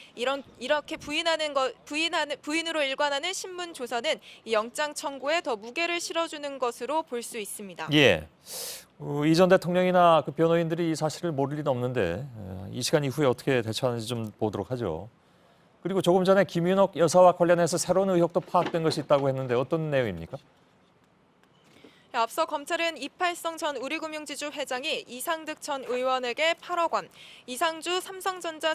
Speaker 4: 이렇게 부인으로 일관하는 신문 조서는 이 영장 청구에 더 무게를 실어주는 것으로 볼 수 있습니다.
Speaker 3: 예. 이 전 대통령이나 그 변호인들이 이 사실을 모를 리는 없는데 이 시간 이후에 어떻게 대처하는지 좀 보도록 하죠. 그리고 조금 전에 김윤옥 여사와 관련해서 새로운 의혹도 파악된 것이 있다고 했는데 어떤 내용입니까?
Speaker 4: 앞서 검찰은 이팔성 전 우리금융지주 회장이 이상득 전 의원에게 8억 원, 이상주 삼성전자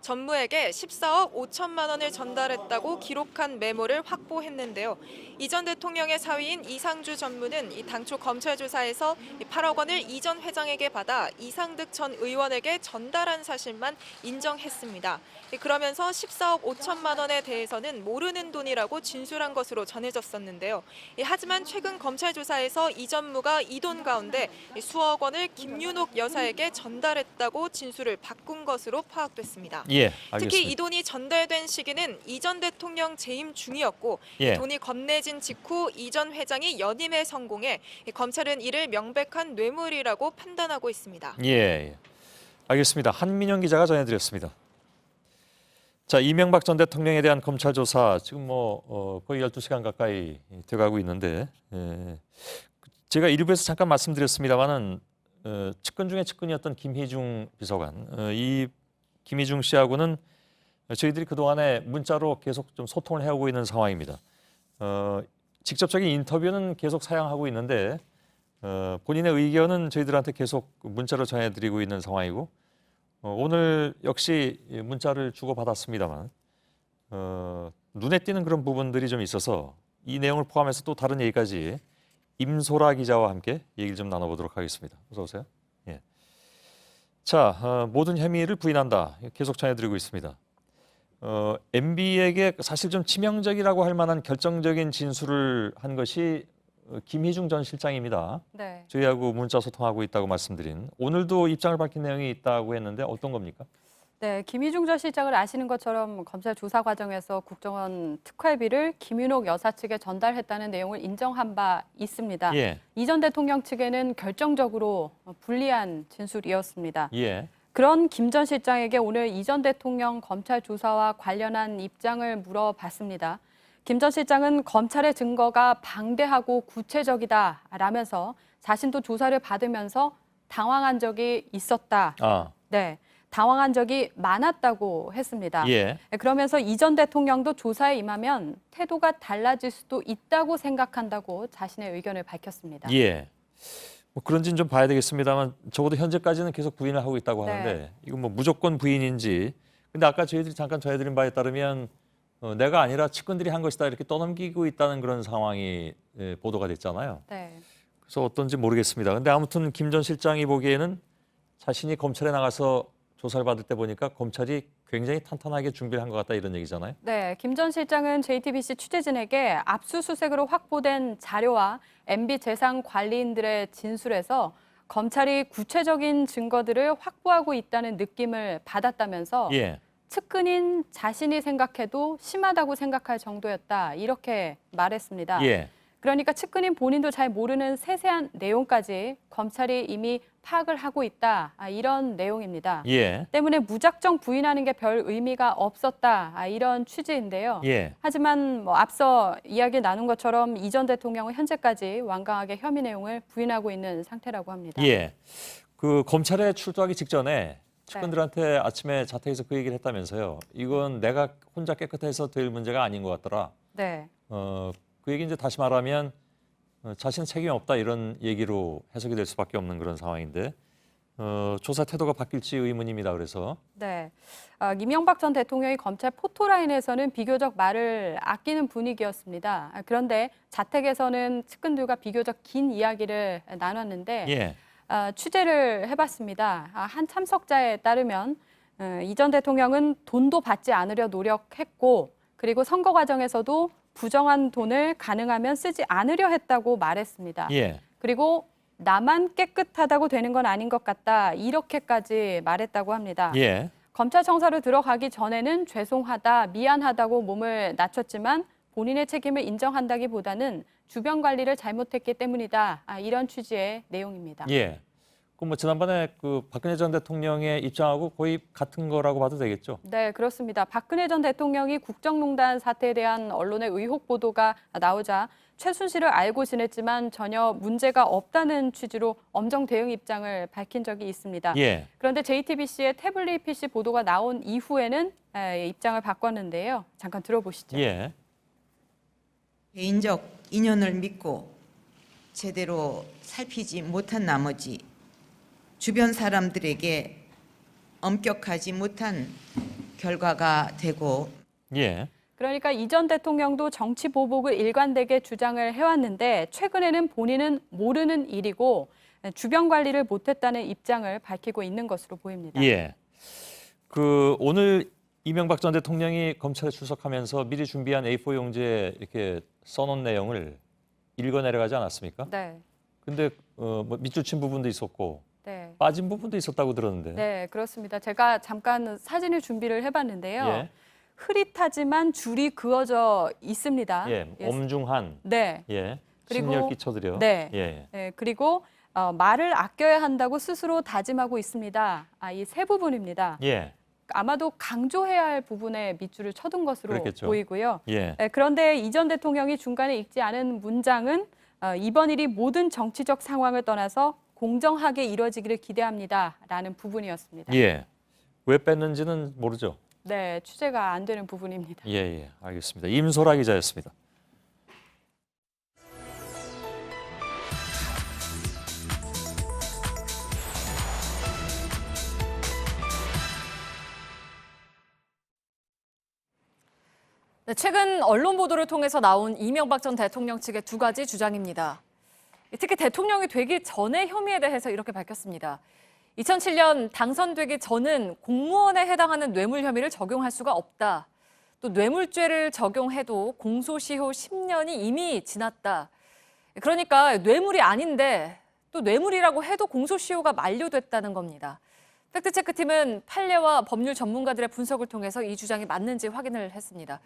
Speaker 4: 전무에게 14억 5천만 원을 전달했다고 기록한 메모를 확보했는데요. 이 전 대통령의 사위인 이상주 전무는 당초 검찰 조사에서 8억 원을 이 전 회장에게 받아 이상득 전 의원에게 전달한 사실만 인정했습니다. 그러면서 14억 5천만 원에 대해서는 모르는 돈이라고 진술한 것으로 전해졌었는데요. 하지만 최근 검찰 조사에서 이 전무가 이 돈 가운데 수억 원을 김윤옥 여사에게 전달했다고 진술을 바꾼 것으로 파악됐습니다.
Speaker 3: 예, 알겠습니다.
Speaker 4: 특히 이 돈이 전달된 시기는 이 전 대통령 재임 중이었고
Speaker 3: 예.
Speaker 4: 돈이 건네진 직후 이 전 회장이 연임에 성공해 검찰은 이를 명백한 뇌물이라고 판단하고 있습니다.
Speaker 3: 예, 알겠습니다. 한민영 기자가 전해드렸습니다. 자, 이명박 전 대통령에 대한 검찰 조사 지금 거의 12시간 가까이 돼가고 있는데 제가 일부에서 잠깐 말씀드렸습니다만은 측근 중에 측근이었던 김희중 비서관, 이 김희중 씨하고는 저희들이 그동안에 문자로 계속 좀 소통을 해오고 있는 상황입니다. 직접적인 인터뷰는 계속 사양하고 있는데 본인의 의견은 저희들한테 계속 문자로 전해드리고 있는 상황이고 오늘 역시 문자를 주고받았습니다만 눈에 띄는 그런 부분들이 좀 있어서 이 내용을 포함해서 또 다른 얘기까지 임소라 기자와 함께 얘기를 좀 나눠보도록 하겠습니다. 어서 오세요. 예. 자, 모든 혐의를 부인한다. 계속 전해드리고 있습니다. MB에게 사실 좀 치명적이라고 할 만한 결정적인 진술을 한 것이 김희중 전 실장입니다.
Speaker 1: 네.
Speaker 3: 저희하고 문자 소통하고 있다고 말씀드린 오늘도 입장을 밝힌 내용이 있다고 했는데 어떤 겁니까?
Speaker 6: 네, 김희중 전 실장을 아시는 것처럼 검찰 조사 과정에서 국정원 특활비를 김윤옥 여사 측에 전달했다는 내용을 인정한 바 있습니다.
Speaker 3: 예.
Speaker 6: 이 전 대통령 측에는 결정적으로 불리한 진술이었습니다.
Speaker 3: 예.
Speaker 6: 그런 김 전 실장에게 오늘 이 전 대통령 검찰 조사와 관련한 입장을 물어봤습니다. 김 전 실장은 검찰의 증거가 방대하고 구체적이다라면서 자신도 조사를 받으면서 당황한 적이 있었다. 네, 당황한 적이 많았다고 했습니다.
Speaker 3: 예.
Speaker 6: 그러면서 이 전 대통령도 조사에 임하면 태도가 달라질 수도 있다고 생각한다고 자신의 의견을 밝혔습니다.
Speaker 3: 예. 그런지는 좀 봐야 되겠습니다만 적어도 현재까지는 계속 부인을 하고 있다고 하는데 이건 무조건 부인인지. 근데 아까 저희들이 잠깐 전해드린 바에 따르면 내가 아니라 측근들이 한 것이다 이렇게 떠넘기고 있다는 그런 상황이 보도가 됐잖아요.
Speaker 6: 네.
Speaker 3: 그래서 어떤지 모르겠습니다. 근데 아무튼 김 전 실장이 보기에는 자신이 검찰에 나가서 조사를 받을 때 보니까 검찰이 굉장히 탄탄하게 준비를 한 것 같다 이런 얘기잖아요.
Speaker 6: 네, 김 전 실장은 JTBC 취재진에게 압수수색으로 확보된 자료와 MB 재산 관리인들의 진술에서 검찰이 구체적인 증거들을 확보하고 있다는 느낌을 받았다면서
Speaker 3: 예.
Speaker 6: 측근인 자신이 생각해도 심하다고 생각할 정도였다 이렇게 말했습니다.
Speaker 3: 예.
Speaker 6: 그러니까 측근인 본인도 잘 모르는 세세한 내용까지 검찰이 이미 파악을 하고 있다 이런 내용입니다.
Speaker 3: 예.
Speaker 6: 때문에 무작정 부인하는 게 별 의미가 없었다 이런 취지인데요.
Speaker 3: 예.
Speaker 6: 하지만 앞서 이야기 나눈 것처럼 이 전 대통령은 현재까지 완강하게 혐의 내용을 부인하고 있는 상태라고 합니다.
Speaker 3: 예. 그 검찰에 출두하기 직전에 측근들한테 아침에 자택에서 그 얘기를 했다면서요. 이건 내가 혼자 깨끗해서 될 문제가 아닌 것 같더라.
Speaker 6: 네.
Speaker 3: 그 얘기 이제 다시 말하면 자신 책임이 없다 이런 얘기로 해석이 될 수밖에 없는 그런 상황인데 조사 태도가 바뀔지 의문입니다. 그래서
Speaker 6: 네, 이명박 전 대통령이 검찰 포토라인에서는 비교적 말을 아끼는 분위기였습니다. 그런데 자택에서는 측근들과 비교적 긴 이야기를 나눴는데
Speaker 3: 예.
Speaker 6: 취재를 해봤습니다. 한 참석자에 따르면 이 전 대통령은 돈도 받지 않으려 노력했고 그리고 선거 과정에서도 부정한 돈을 가능하면 쓰지 않으려 했다고 말했습니다.
Speaker 3: 예.
Speaker 6: 그리고 나만 깨끗하다고 되는 건 아닌 것 같다 이렇게까지 말했다고 합니다.
Speaker 3: 예.
Speaker 6: 검찰청사로 들어가기 전에는 죄송하다, 미안하다고 몸을 낮췄지만 본인의 책임을 인정한다기보다는 주변 관리를 잘못했기 때문이다 이런 취지의 내용입니다.
Speaker 3: 예. 그럼 뭐 지난번에 그 박근혜 전 대통령의 입장하고 거의 같은 거라고 봐도 되겠죠?
Speaker 6: 네, 그렇습니다. 박근혜 전 대통령이 국정농단 사태에 대한 언론의 의혹 보도가 나오자 최순실을 알고 지냈지만 전혀 문제가 없다는 취지로 엄정 대응 입장을 밝힌 적이 있습니다.
Speaker 3: 예.
Speaker 6: 그런데 JTBC의 태블릿 PC 보도가 나온 이후에는 입장을 바꿨는데요. 잠깐 들어보시죠.
Speaker 3: 예.
Speaker 7: 개인적 인연을 믿고 제대로 살피지 못한 나머지 주변 사람들에게 엄격하지 못한 결과가 되고
Speaker 3: 예.
Speaker 6: 그러니까 이 전 대통령도 정치 보복을 일관되게 주장을 해왔는데 최근에는 본인은 모르는 일이고 주변 관리를 못했다는 입장을 밝히고 있는 것으로 보입니다.
Speaker 3: 예. 그 오늘 이명박 전 대통령이 검찰에 출석하면서 미리 준비한 A4 용지에 이렇게 써놓은 내용을 읽어내려가지 않았습니까?
Speaker 6: 네.
Speaker 3: 근데 뭐 밑줄 친 부분도 있었고
Speaker 6: 네.
Speaker 3: 빠진 부분도 있었다고 들었는데.
Speaker 6: 네, 그렇습니다. 제가 잠깐 사진을 준비를 해봤는데요.
Speaker 3: 예.
Speaker 6: 흐릿하지만 줄이 그어져 있습니다.
Speaker 3: 예. 엄중한.
Speaker 6: 네.
Speaker 3: 예.
Speaker 6: 그리고
Speaker 3: 심리를 끼쳐드려.
Speaker 6: 네.
Speaker 3: 예.
Speaker 6: 네. 그리고 말을 아껴야 한다고 스스로 다짐하고 있습니다. 이 세 부분입니다.
Speaker 3: 예.
Speaker 6: 아마도 강조해야 할 부분에 밑줄을 쳐둔 것으로
Speaker 3: 그렇겠죠.
Speaker 6: 보이고요.
Speaker 3: 예.
Speaker 6: 그런데 이 전 대통령이 중간에 읽지 않은 문장은 이번 일이 모든 정치적 상황을 떠나서 공정하게 이루어지기를 기대합니다라는 부분이었습니다.
Speaker 3: 예. 왜 뺐는지는 모르죠.
Speaker 6: 네, 취재가 안 되는 부분입니다.
Speaker 3: 예, 예. 알겠습니다. 임소라 기자였습니다.
Speaker 1: 네, 최근 언론 보도를 통해서 나온 이명박 전 대통령 측의 두 가지 주장입니다. 특히 대통령이 되기 전의 혐의에 대해서 이렇게 밝혔습니다. 2007년 당선되기 전은 공무원에 해당하는 뇌물 혐의를 적용할 수가 없다. 또 뇌물죄를 적용해도 공소시효 10년이 이미 지났다. 그러니까 뇌물이 아닌데 또 뇌물이라고 해도 공소시효가 만료됐다는 겁니다. 팩트체크팀은 판례와 법률 전문가들의 분석을 통해서 이 주장이 맞는지 확인을 했습니다.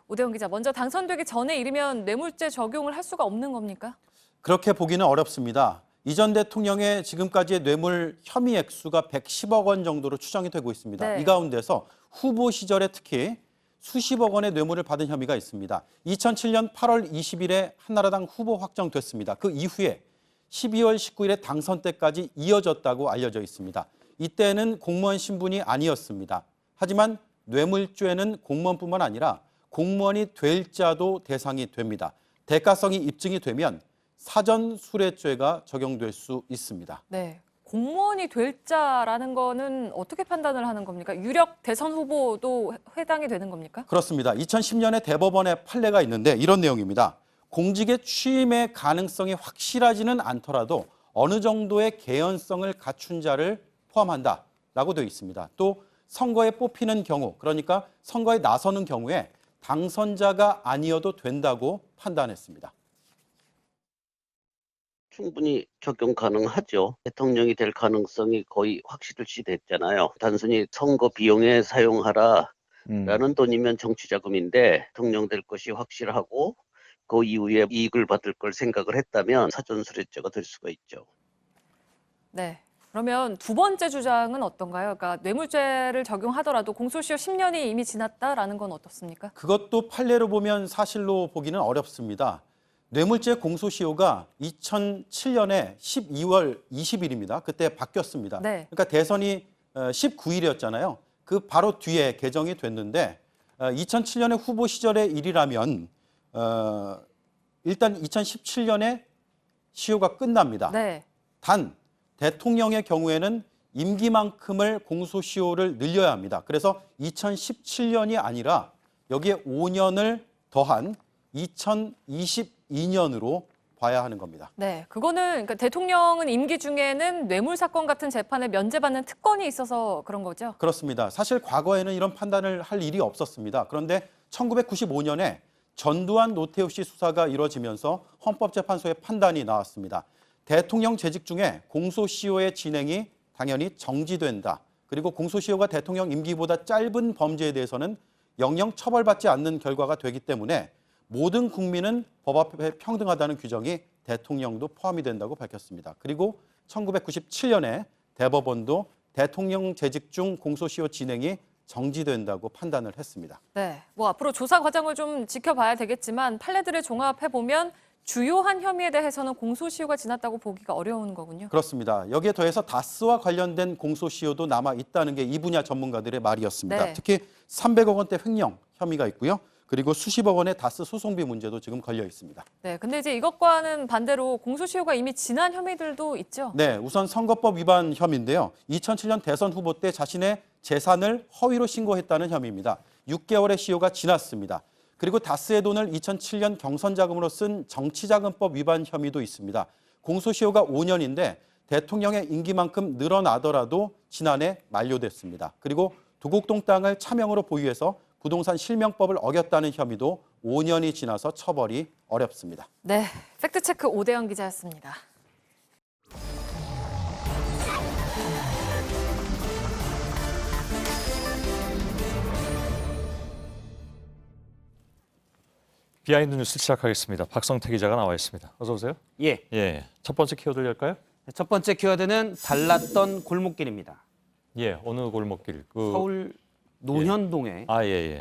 Speaker 1: 오대훈 기자, 먼저 당선되기 전의 일이면 뇌물죄 적용을 할 수가 없는 겁니까?
Speaker 9: 그렇게 보기는 어렵습니다. 이 전 대통령의 지금까지의 뇌물 혐의 액수가 110억 원 정도로 추정이 되고 있습니다.
Speaker 1: 네.
Speaker 9: 이 가운데서 후보 시절에 특히 수십억 원의 뇌물을 받은 혐의가 있습니다. 2007년 8월 20일에 한나라당 후보 확정됐습니다. 그 이후에 12월 19일에 당선 때까지 이어졌다고 알려져 있습니다. 이때는 공무원 신분이 아니었습니다. 하지만 뇌물죄는 공무원뿐만 아니라 공무원이 될 자도 대상이 됩니다. 대가성이 입증이 되면 사전수뢰죄가 적용될 수 있습니다.
Speaker 1: 네, 공무원이 될 자라는 거는 어떻게 판단을 하는 겁니까? 유력 대선 후보도 해당이 되는 겁니까?
Speaker 9: 그렇습니다. 2010년에 대법원의 판례가 있는데 이런 내용입니다. 공직에 취임의 가능성이 확실하지는 않더라도 어느 정도의 개연성을 갖춘 자를 포함한다라고 되어 있습니다. 또 선거에 뽑히는 경우, 그러니까 선거에 나서는 경우에 당선자가 아니어도 된다고 판단했습니다.
Speaker 10: 충분히 적용 가능하죠. 대통령이 될 가능성이 거의 확실시 됐잖아요. 단순히 선거 비용에 사용하라라는 돈이면 정치자금인데 대통령 될 것이 확실하고 그 이후에 이익을 받을 걸 생각을 했다면 사전수뢰죄가 될 수가 있죠.
Speaker 1: 네. 그러면 두 번째 주장은 어떤가요? 그러니까 뇌물죄를 적용하더라도 공소시효 10년이 이미 지났다라는 건 어떻습니까?
Speaker 9: 그것도 판례로 보면 사실로 보기는 어렵습니다. 뇌물죄 공소시효가 2007년에 12월 20일입니다. 그때 바뀌었습니다.
Speaker 1: 네.
Speaker 9: 그러니까 대선이 19일이었잖아요. 그 바로 뒤에 개정이 됐는데 2007년에 후보 시절의 일이라면 일단 2017년에 시효가 끝납니다.
Speaker 1: 네.
Speaker 9: 단 대통령의 경우에는 임기만큼을 공소시효를 늘려야 합니다. 그래서 2017년이 아니라 여기에 5년을 더한 2022년으로 봐야 하는 겁니다.
Speaker 1: 네, 그거는 그러니까 대통령은 임기 중에는 뇌물 사건 같은 재판에 면제받는 특권이 있어서 그런 거죠?
Speaker 9: 그렇습니다. 사실 과거에는 이런 판단을 할 일이 없었습니다. 그런데 1995년에 전두환 노태우 씨 수사가 이루어지면서 헌법재판소의 판단이 나왔습니다. 대통령 재직 중에 공소시효의 진행이 당연히 정지된다. 그리고 공소시효가 대통령 임기보다 짧은 범죄에 대해서는 영영 처벌받지 않는 결과가 되기 때문에 모든 국민은 법 앞에 평등하다는 규정이 대통령도 포함이 된다고 밝혔습니다. 그리고 1997년에 대법원도 대통령 재직 중 공소시효 진행이 정지된다고 판단을 했습니다.
Speaker 1: 네, 뭐 앞으로 조사 과정을 좀 지켜봐야 되겠지만 판례들을 종합해 보면 주요한 혐의에 대해서는 공소시효가 지났다고 보기가 어려운 거군요.
Speaker 9: 그렇습니다. 여기에 더해서 다스와 관련된 공소시효도 남아 있다는 게 이 분야 전문가들의 말이었습니다.
Speaker 1: 네.
Speaker 9: 특히 300억 원대 횡령 혐의가 있고요. 그리고 수십억 원의 다스 소송비 문제도 지금 걸려 있습니다.
Speaker 1: 네, 근데 이제 이것과는 반대로 공소시효가 이미 지난 혐의들도 있죠.
Speaker 9: 네, 우선 선거법 위반 혐의인데요. 2007년 대선 후보 때 자신의 재산을 허위로 신고했다는 혐의입니다. 6개월의 시효가 지났습니다. 그리고 다스의 돈을 2007년 경선 자금으로 쓴 정치자금법 위반 혐의도 있습니다. 공소시효가 5년인데 대통령의 임기만큼 늘어나더라도 지난해 만료됐습니다. 그리고 도곡동 땅을 차명으로 보유해서 부동산 실명법을 어겼다는 혐의도 5년이 지나서 처벌이 어렵습니다.
Speaker 1: 네, 팩트체크 오대영 기자였습니다.
Speaker 3: 비하인드 뉴스 시작하겠습니다. 박성태 기자가 나와 있습니다. 어서 오세요.
Speaker 11: 예.
Speaker 3: 첫 번째 키워드 열까요?
Speaker 11: 첫 번째 키워드는 달랐던 골목길입니다.
Speaker 3: 예, 어느 골목길?
Speaker 11: 서울 노현동의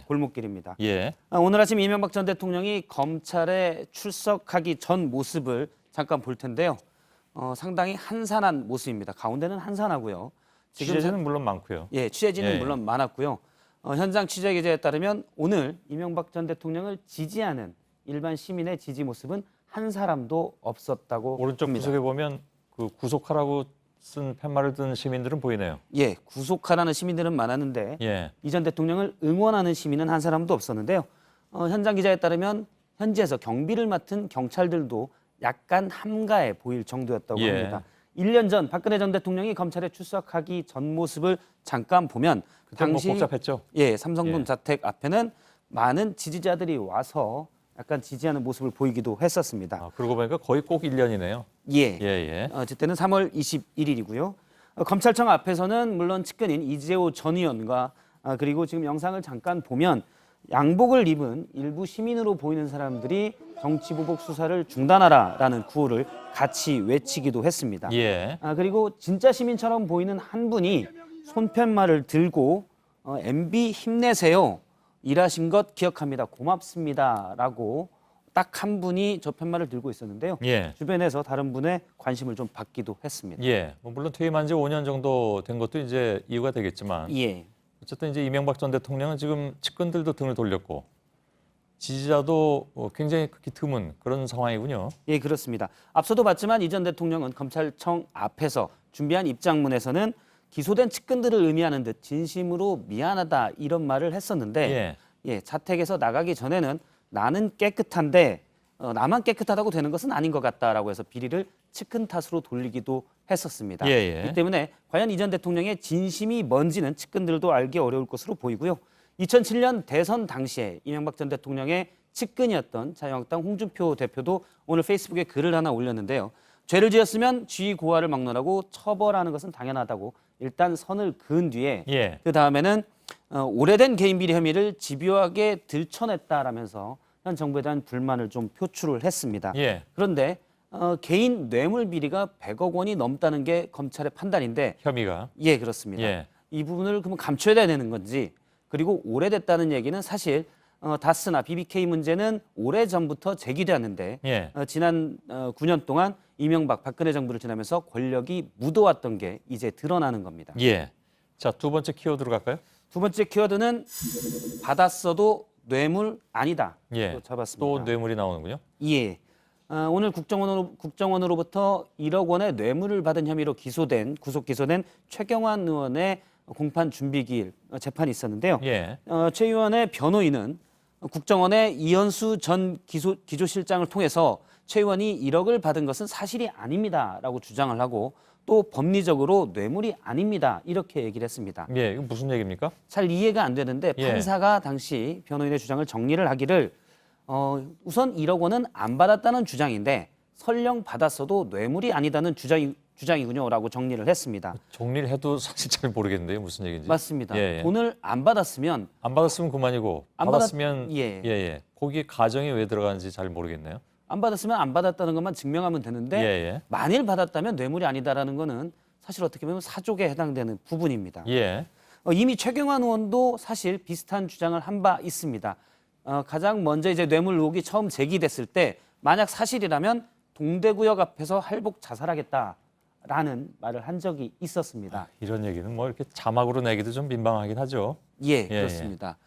Speaker 11: 골목길입니다.
Speaker 3: 예.
Speaker 11: 오늘 아침 이명박 전 대통령이 검찰에 출석하기 전 모습을 잠깐 볼 텐데요. 상당히 한산한 모습입니다. 가운데는 한산하고요.
Speaker 3: 취재진은 물론 많고요.
Speaker 11: 예, 취재진은
Speaker 3: 예.
Speaker 11: 물론 많았고요. 현장 취재 기자에 따르면 오늘 이명박 전 대통령을 지지하는 일반 시민의 지지 모습은 한 사람도 없었다고
Speaker 3: 오른쪽
Speaker 11: 합니다.
Speaker 3: 구석에 보면 그 구속하라고 쓴 팻말을 든 시민들은 보이네요.
Speaker 11: 예, 구속하라는 시민들은 많았는데
Speaker 3: 예.
Speaker 11: 이 전 대통령을 응원하는 시민은 한 사람도 없었는데요. 현장 기자에 따르면 현지에서 경비를 맡은 경찰들도 약간 함가해 보일 정도였다고
Speaker 3: 예.
Speaker 11: 합니다. 1년 전 박근혜 전 대통령이 검찰에 출석하기 전 모습을 잠깐 보면 당시
Speaker 3: 복잡했죠.
Speaker 11: 예, 삼성동 자택 앞에는 많은 지지자들이 와서 약간 지지하는 모습을 보이기도 했었습니다.
Speaker 3: 그러고 보니까 거의 꼭 1년이네요.
Speaker 11: 예. 어쨌든 3월 21일이고요. 검찰청 앞에서는 물론 측근인 이재호 전 의원과 그리고 지금 영상을 잠깐 보면 양복을 입은 일부 시민으로 보이는 사람들이 정치보복 수사를 중단하라라는 구호를 같이 외치기도 했습니다.
Speaker 3: 예.
Speaker 11: 그리고 진짜 시민처럼 보이는 한 분이 손팻말을 들고 MB 힘내세요. 일하신 것 기억합니다. 고맙습니다라고 딱 한 분이 저 팻말을 들고 있었는데요.
Speaker 3: 예.
Speaker 11: 주변에서 다른 분의 관심을 좀 받기도 했습니다.
Speaker 3: 예. 뭐 물론 퇴임한 지 5년 정도 된 것도 이제 이유가 되겠지만
Speaker 11: 예.
Speaker 3: 어쨌든 이제 이명박 전 대통령은 지금 측근들도 등을 돌렸고 지지자도 굉장히 극히 드문 그런 상황이군요.
Speaker 11: 예, 그렇습니다. 앞서도 봤지만 이 전 대통령은 검찰청 앞에서 준비한 입장문에서는 기소된 측근들을 의미하는 듯 진심으로 미안하다 이런 말을 했었는데 자택에서 나가기 전에는 나는 깨끗한데 나만 깨끗하다고 되는 것은 아닌 것 같다라고 해서 비리를 측근 탓으로 돌리기도 했었습니다. 이 때문에 과연 이 전 대통령의 진심이 뭔지는 측근들도 알기 어려울 것으로 보이고요. 2007년 대선 당시에 이명박 전 대통령의 측근이었던 자유한국당 홍준표 대표도 오늘 페이스북에 글을 하나 올렸는데요. 죄를 지었으면 지위 고하를 막론하고 처벌하는 것은 당연하다고 일단 선을 그은 뒤에 그 다음에는 오래된 개인 비리 혐의를 집요하게 들춰냈다라면서 현 정부에 대한 불만을 좀 표출을 했습니다. 그런데 개인 뇌물 비리가 100억 원이 넘다는 게 검찰의 판단인데
Speaker 3: 혐의가
Speaker 11: 예, 그렇습니다. 이 부분을 그러면 감춰야 되는 건지 그리고 오래됐다는 얘기는 사실 다스나 BBK 문제는 오래전부터 제기되었는데 지난 9년 동안 이명박, 박근혜 정부를 지나면서 권력이 묻어왔던 게 이제 드러나는 겁니다.
Speaker 3: 자, 두 번째 키워드로 갈까요?
Speaker 11: 두 번째 키워드는 받았어도 뇌물 아니다. 또 잡았습니다.
Speaker 3: 또 뇌물이 나오는군요.
Speaker 11: 예. 오늘 국정원으로부터 1억 원의 뇌물을 받은 혐의로 구속 기소된 최경환 의원의 공판 준비기일 재판이 있었는데요. 최 의원의 변호인은 국정원의 이현수 전 기조실장을 통해서 최 의원이 1억을 받은 것은 사실이 아닙니다라고 주장을 하고 또 법리적으로 뇌물이 아닙니다 이렇게 얘기를 했습니다.
Speaker 3: 이건 무슨 얘기입니까?
Speaker 11: 잘 이해가 안 되는데 판사가 당시 변호인의 주장을 정리를 하기를 우선 1억 원은 안 받았다는 주장인데 설령 받았어도 뇌물이 아니다는 주장이군요라고 정리를 했습니다.
Speaker 3: 정리를 해도 사실 잘 모르겠는데요, 무슨 얘기인지.
Speaker 11: 맞습니다. 돈을 안 받았으면
Speaker 3: 그만이고 받았으면 거기에 가정이 왜 들어가는지 잘 모르겠네요.
Speaker 11: 안 받았으면 안 받았다는 것만 증명하면 되는데 만일 받았다면 뇌물이 아니다라는 거는 사실 어떻게 보면 사족에 해당되는 부분입니다. 이미 최경환 의원도 사실 비슷한 주장을 한 바 있습니다. 가장 먼저 이제 뇌물 의혹이 처음 제기됐을 때 만약 사실이라면 동대구역 앞에서 할복 자살하겠다라는 말을 한 적이 있었습니다.
Speaker 3: 이런 얘기는 뭐 이렇게 자막으로 내기도 좀 민망하긴 하죠.
Speaker 11: 그렇습니다.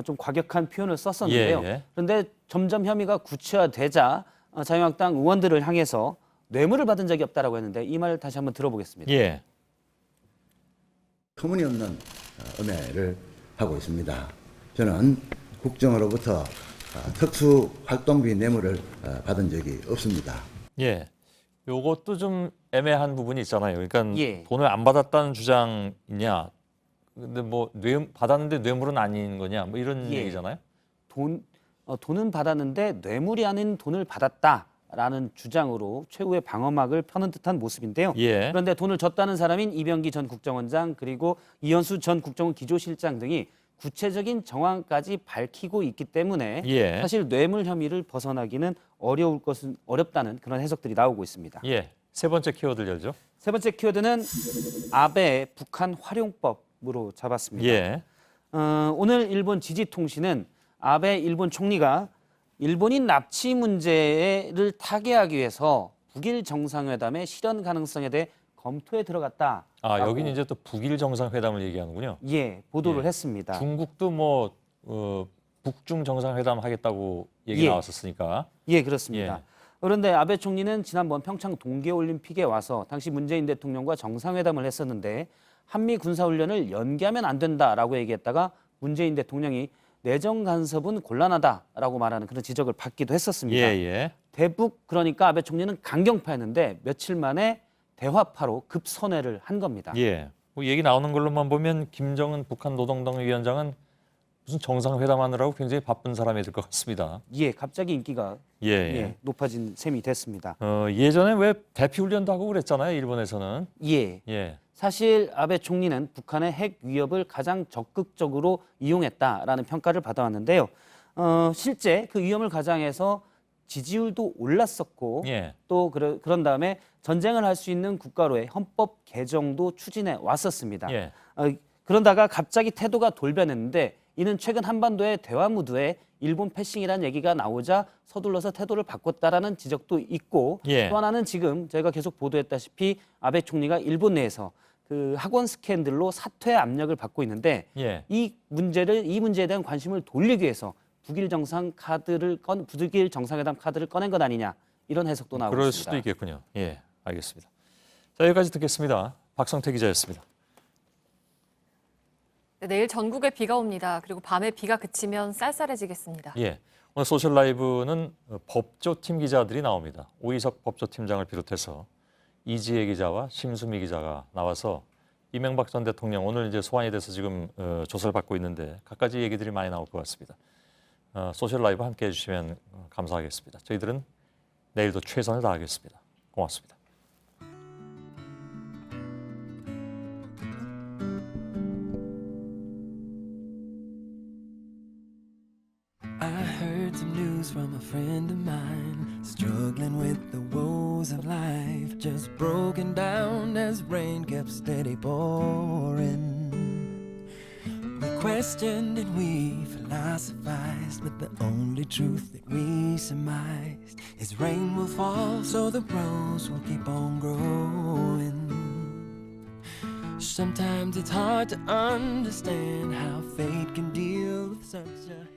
Speaker 11: 좀 과격한 표현을 썼었는데요. 그런데 점점 혐의가 구체화되자 자유한국당 의원들을 향해서 뇌물을 받은 적이 없다라고 했는데 이 말을 다시 한번 들어보겠습니다.
Speaker 13: 터무니없는 음해를 하고 있습니다. 저는 국정으로부터 특수활동비 뇌물을 받은 적이 없습니다.
Speaker 3: 요것도 좀 애매한 부분이 있잖아요. 그러니까 돈을 안 받았다는 주장이냐, 근데 뭐 받았는데 뇌물은 아닌 거냐, 뭐 이런 얘기잖아요.
Speaker 11: 돈은 받았는데 뇌물이 아닌 돈을 받았다라는 주장으로 최후의 방어막을 펴는 듯한 모습인데요. 그런데 돈을 줬다는 사람인 이병기 전 국정원장 그리고 이현수 전 국정원 기조실장 등이 구체적인 정황까지 밝히고 있기 때문에 사실 뇌물 혐의를 벗어나기는 어렵다는 그런 해석들이 나오고 있습니다.
Speaker 3: 세 번째 키워드를 열죠.
Speaker 11: 세 번째 키워드는 아베 북한 활용법으로 잡았습니다. 오늘 일본 지지통신은 아베 일본 총리가 일본인 납치 문제를 타개하기 위해서 북일 정상회담의 실현 가능성에 대해 검토에 들어갔다.
Speaker 3: 여기는 이제 또 북일 정상회담을 얘기하는군요.
Speaker 11: 보도를 했습니다.
Speaker 3: 중국도 뭐 북중 정상회담 하겠다고 얘기 나왔었으니까.
Speaker 11: 그렇습니다. 그런데 아베 총리는 지난번 평창 동계올림픽에 와서 당시 문재인 대통령과 정상회담을 했었는데 한미 군사훈련을 연기하면 안 된다라고 얘기했다가 문재인 대통령이 내정 간섭은 곤란하다라고 말하는 그런 지적을 받기도 했었습니다. 대북 그러니까 아베 총리는 강경파였는데 며칠 만에 대화파로 급선회를 한 겁니다.
Speaker 3: 뭐 얘기 나오는 걸로만 보면 김정은 북한 노동당 위원장은 무슨 정상회담하느라고 굉장히 바쁜 사람이 될 것 같습니다.
Speaker 11: 갑자기 인기가 높아진 셈이 됐습니다.
Speaker 3: 예전에 왜 대피훈련도 하고 그랬잖아요, 일본에서는.
Speaker 11: 사실 아베 총리는 북한의 핵 위협을 가장 적극적으로 이용했다라는 평가를 받아왔는데요. 실제 그 위험을 가장해서 지지율도 올랐었고 또 그런 다음에 전쟁을 할 수 있는 국가로의 헌법 개정도 추진해 왔었습니다. 그런다가 갑자기 태도가 돌변했는데 이는 최근 한반도의 대화 무드에 일본 패싱이라는 얘기가 나오자 서둘러서 태도를 바꿨다라는 지적도 있고 또 하나는 지금 저희가 계속 보도했다시피 아베 총리가 일본 내에서 그 학원 스캔들로 사퇴 압력을 받고 있는데 이 문제에 대한 관심을 돌리기 위해서 북일 정상회담 카드를 꺼낸 것 아니냐 이런 해석도 나오고
Speaker 3: 그럴
Speaker 11: 있습니다.
Speaker 3: 수도 있겠군요. 알겠습니다. 자, 여기까지 듣겠습니다. 박성태 기자였습니다.
Speaker 1: 내일 전국에 비가 옵니다. 그리고 밤에 비가 그치면 쌀쌀해지겠습니다.
Speaker 3: 오늘 소셜라이브는 법조팀 기자들이 나옵니다. 오이석 법조팀장을 비롯해서 이지혜 기자와 심수미 기자가 나와서 이명박 전 대통령 오늘 이제 소환이 돼서 지금 조사를 받고 있는데 갖가지 얘기들이 많이 나올 것 같습니다. 소셜라이브 함께해 주시면 감사하겠습니다. 저희들은 내일도 최선을 다하겠습니다. 고맙습니다.
Speaker 14: I heard some news from a friend of mine, struggling with the woes of life, just broken down as rain kept steady pouring. We questioned and we philosophized, but the only truth that we surmised is rain will fall, so the rose will keep on growing. Sometimes it's hard to understand how fate can deal with such a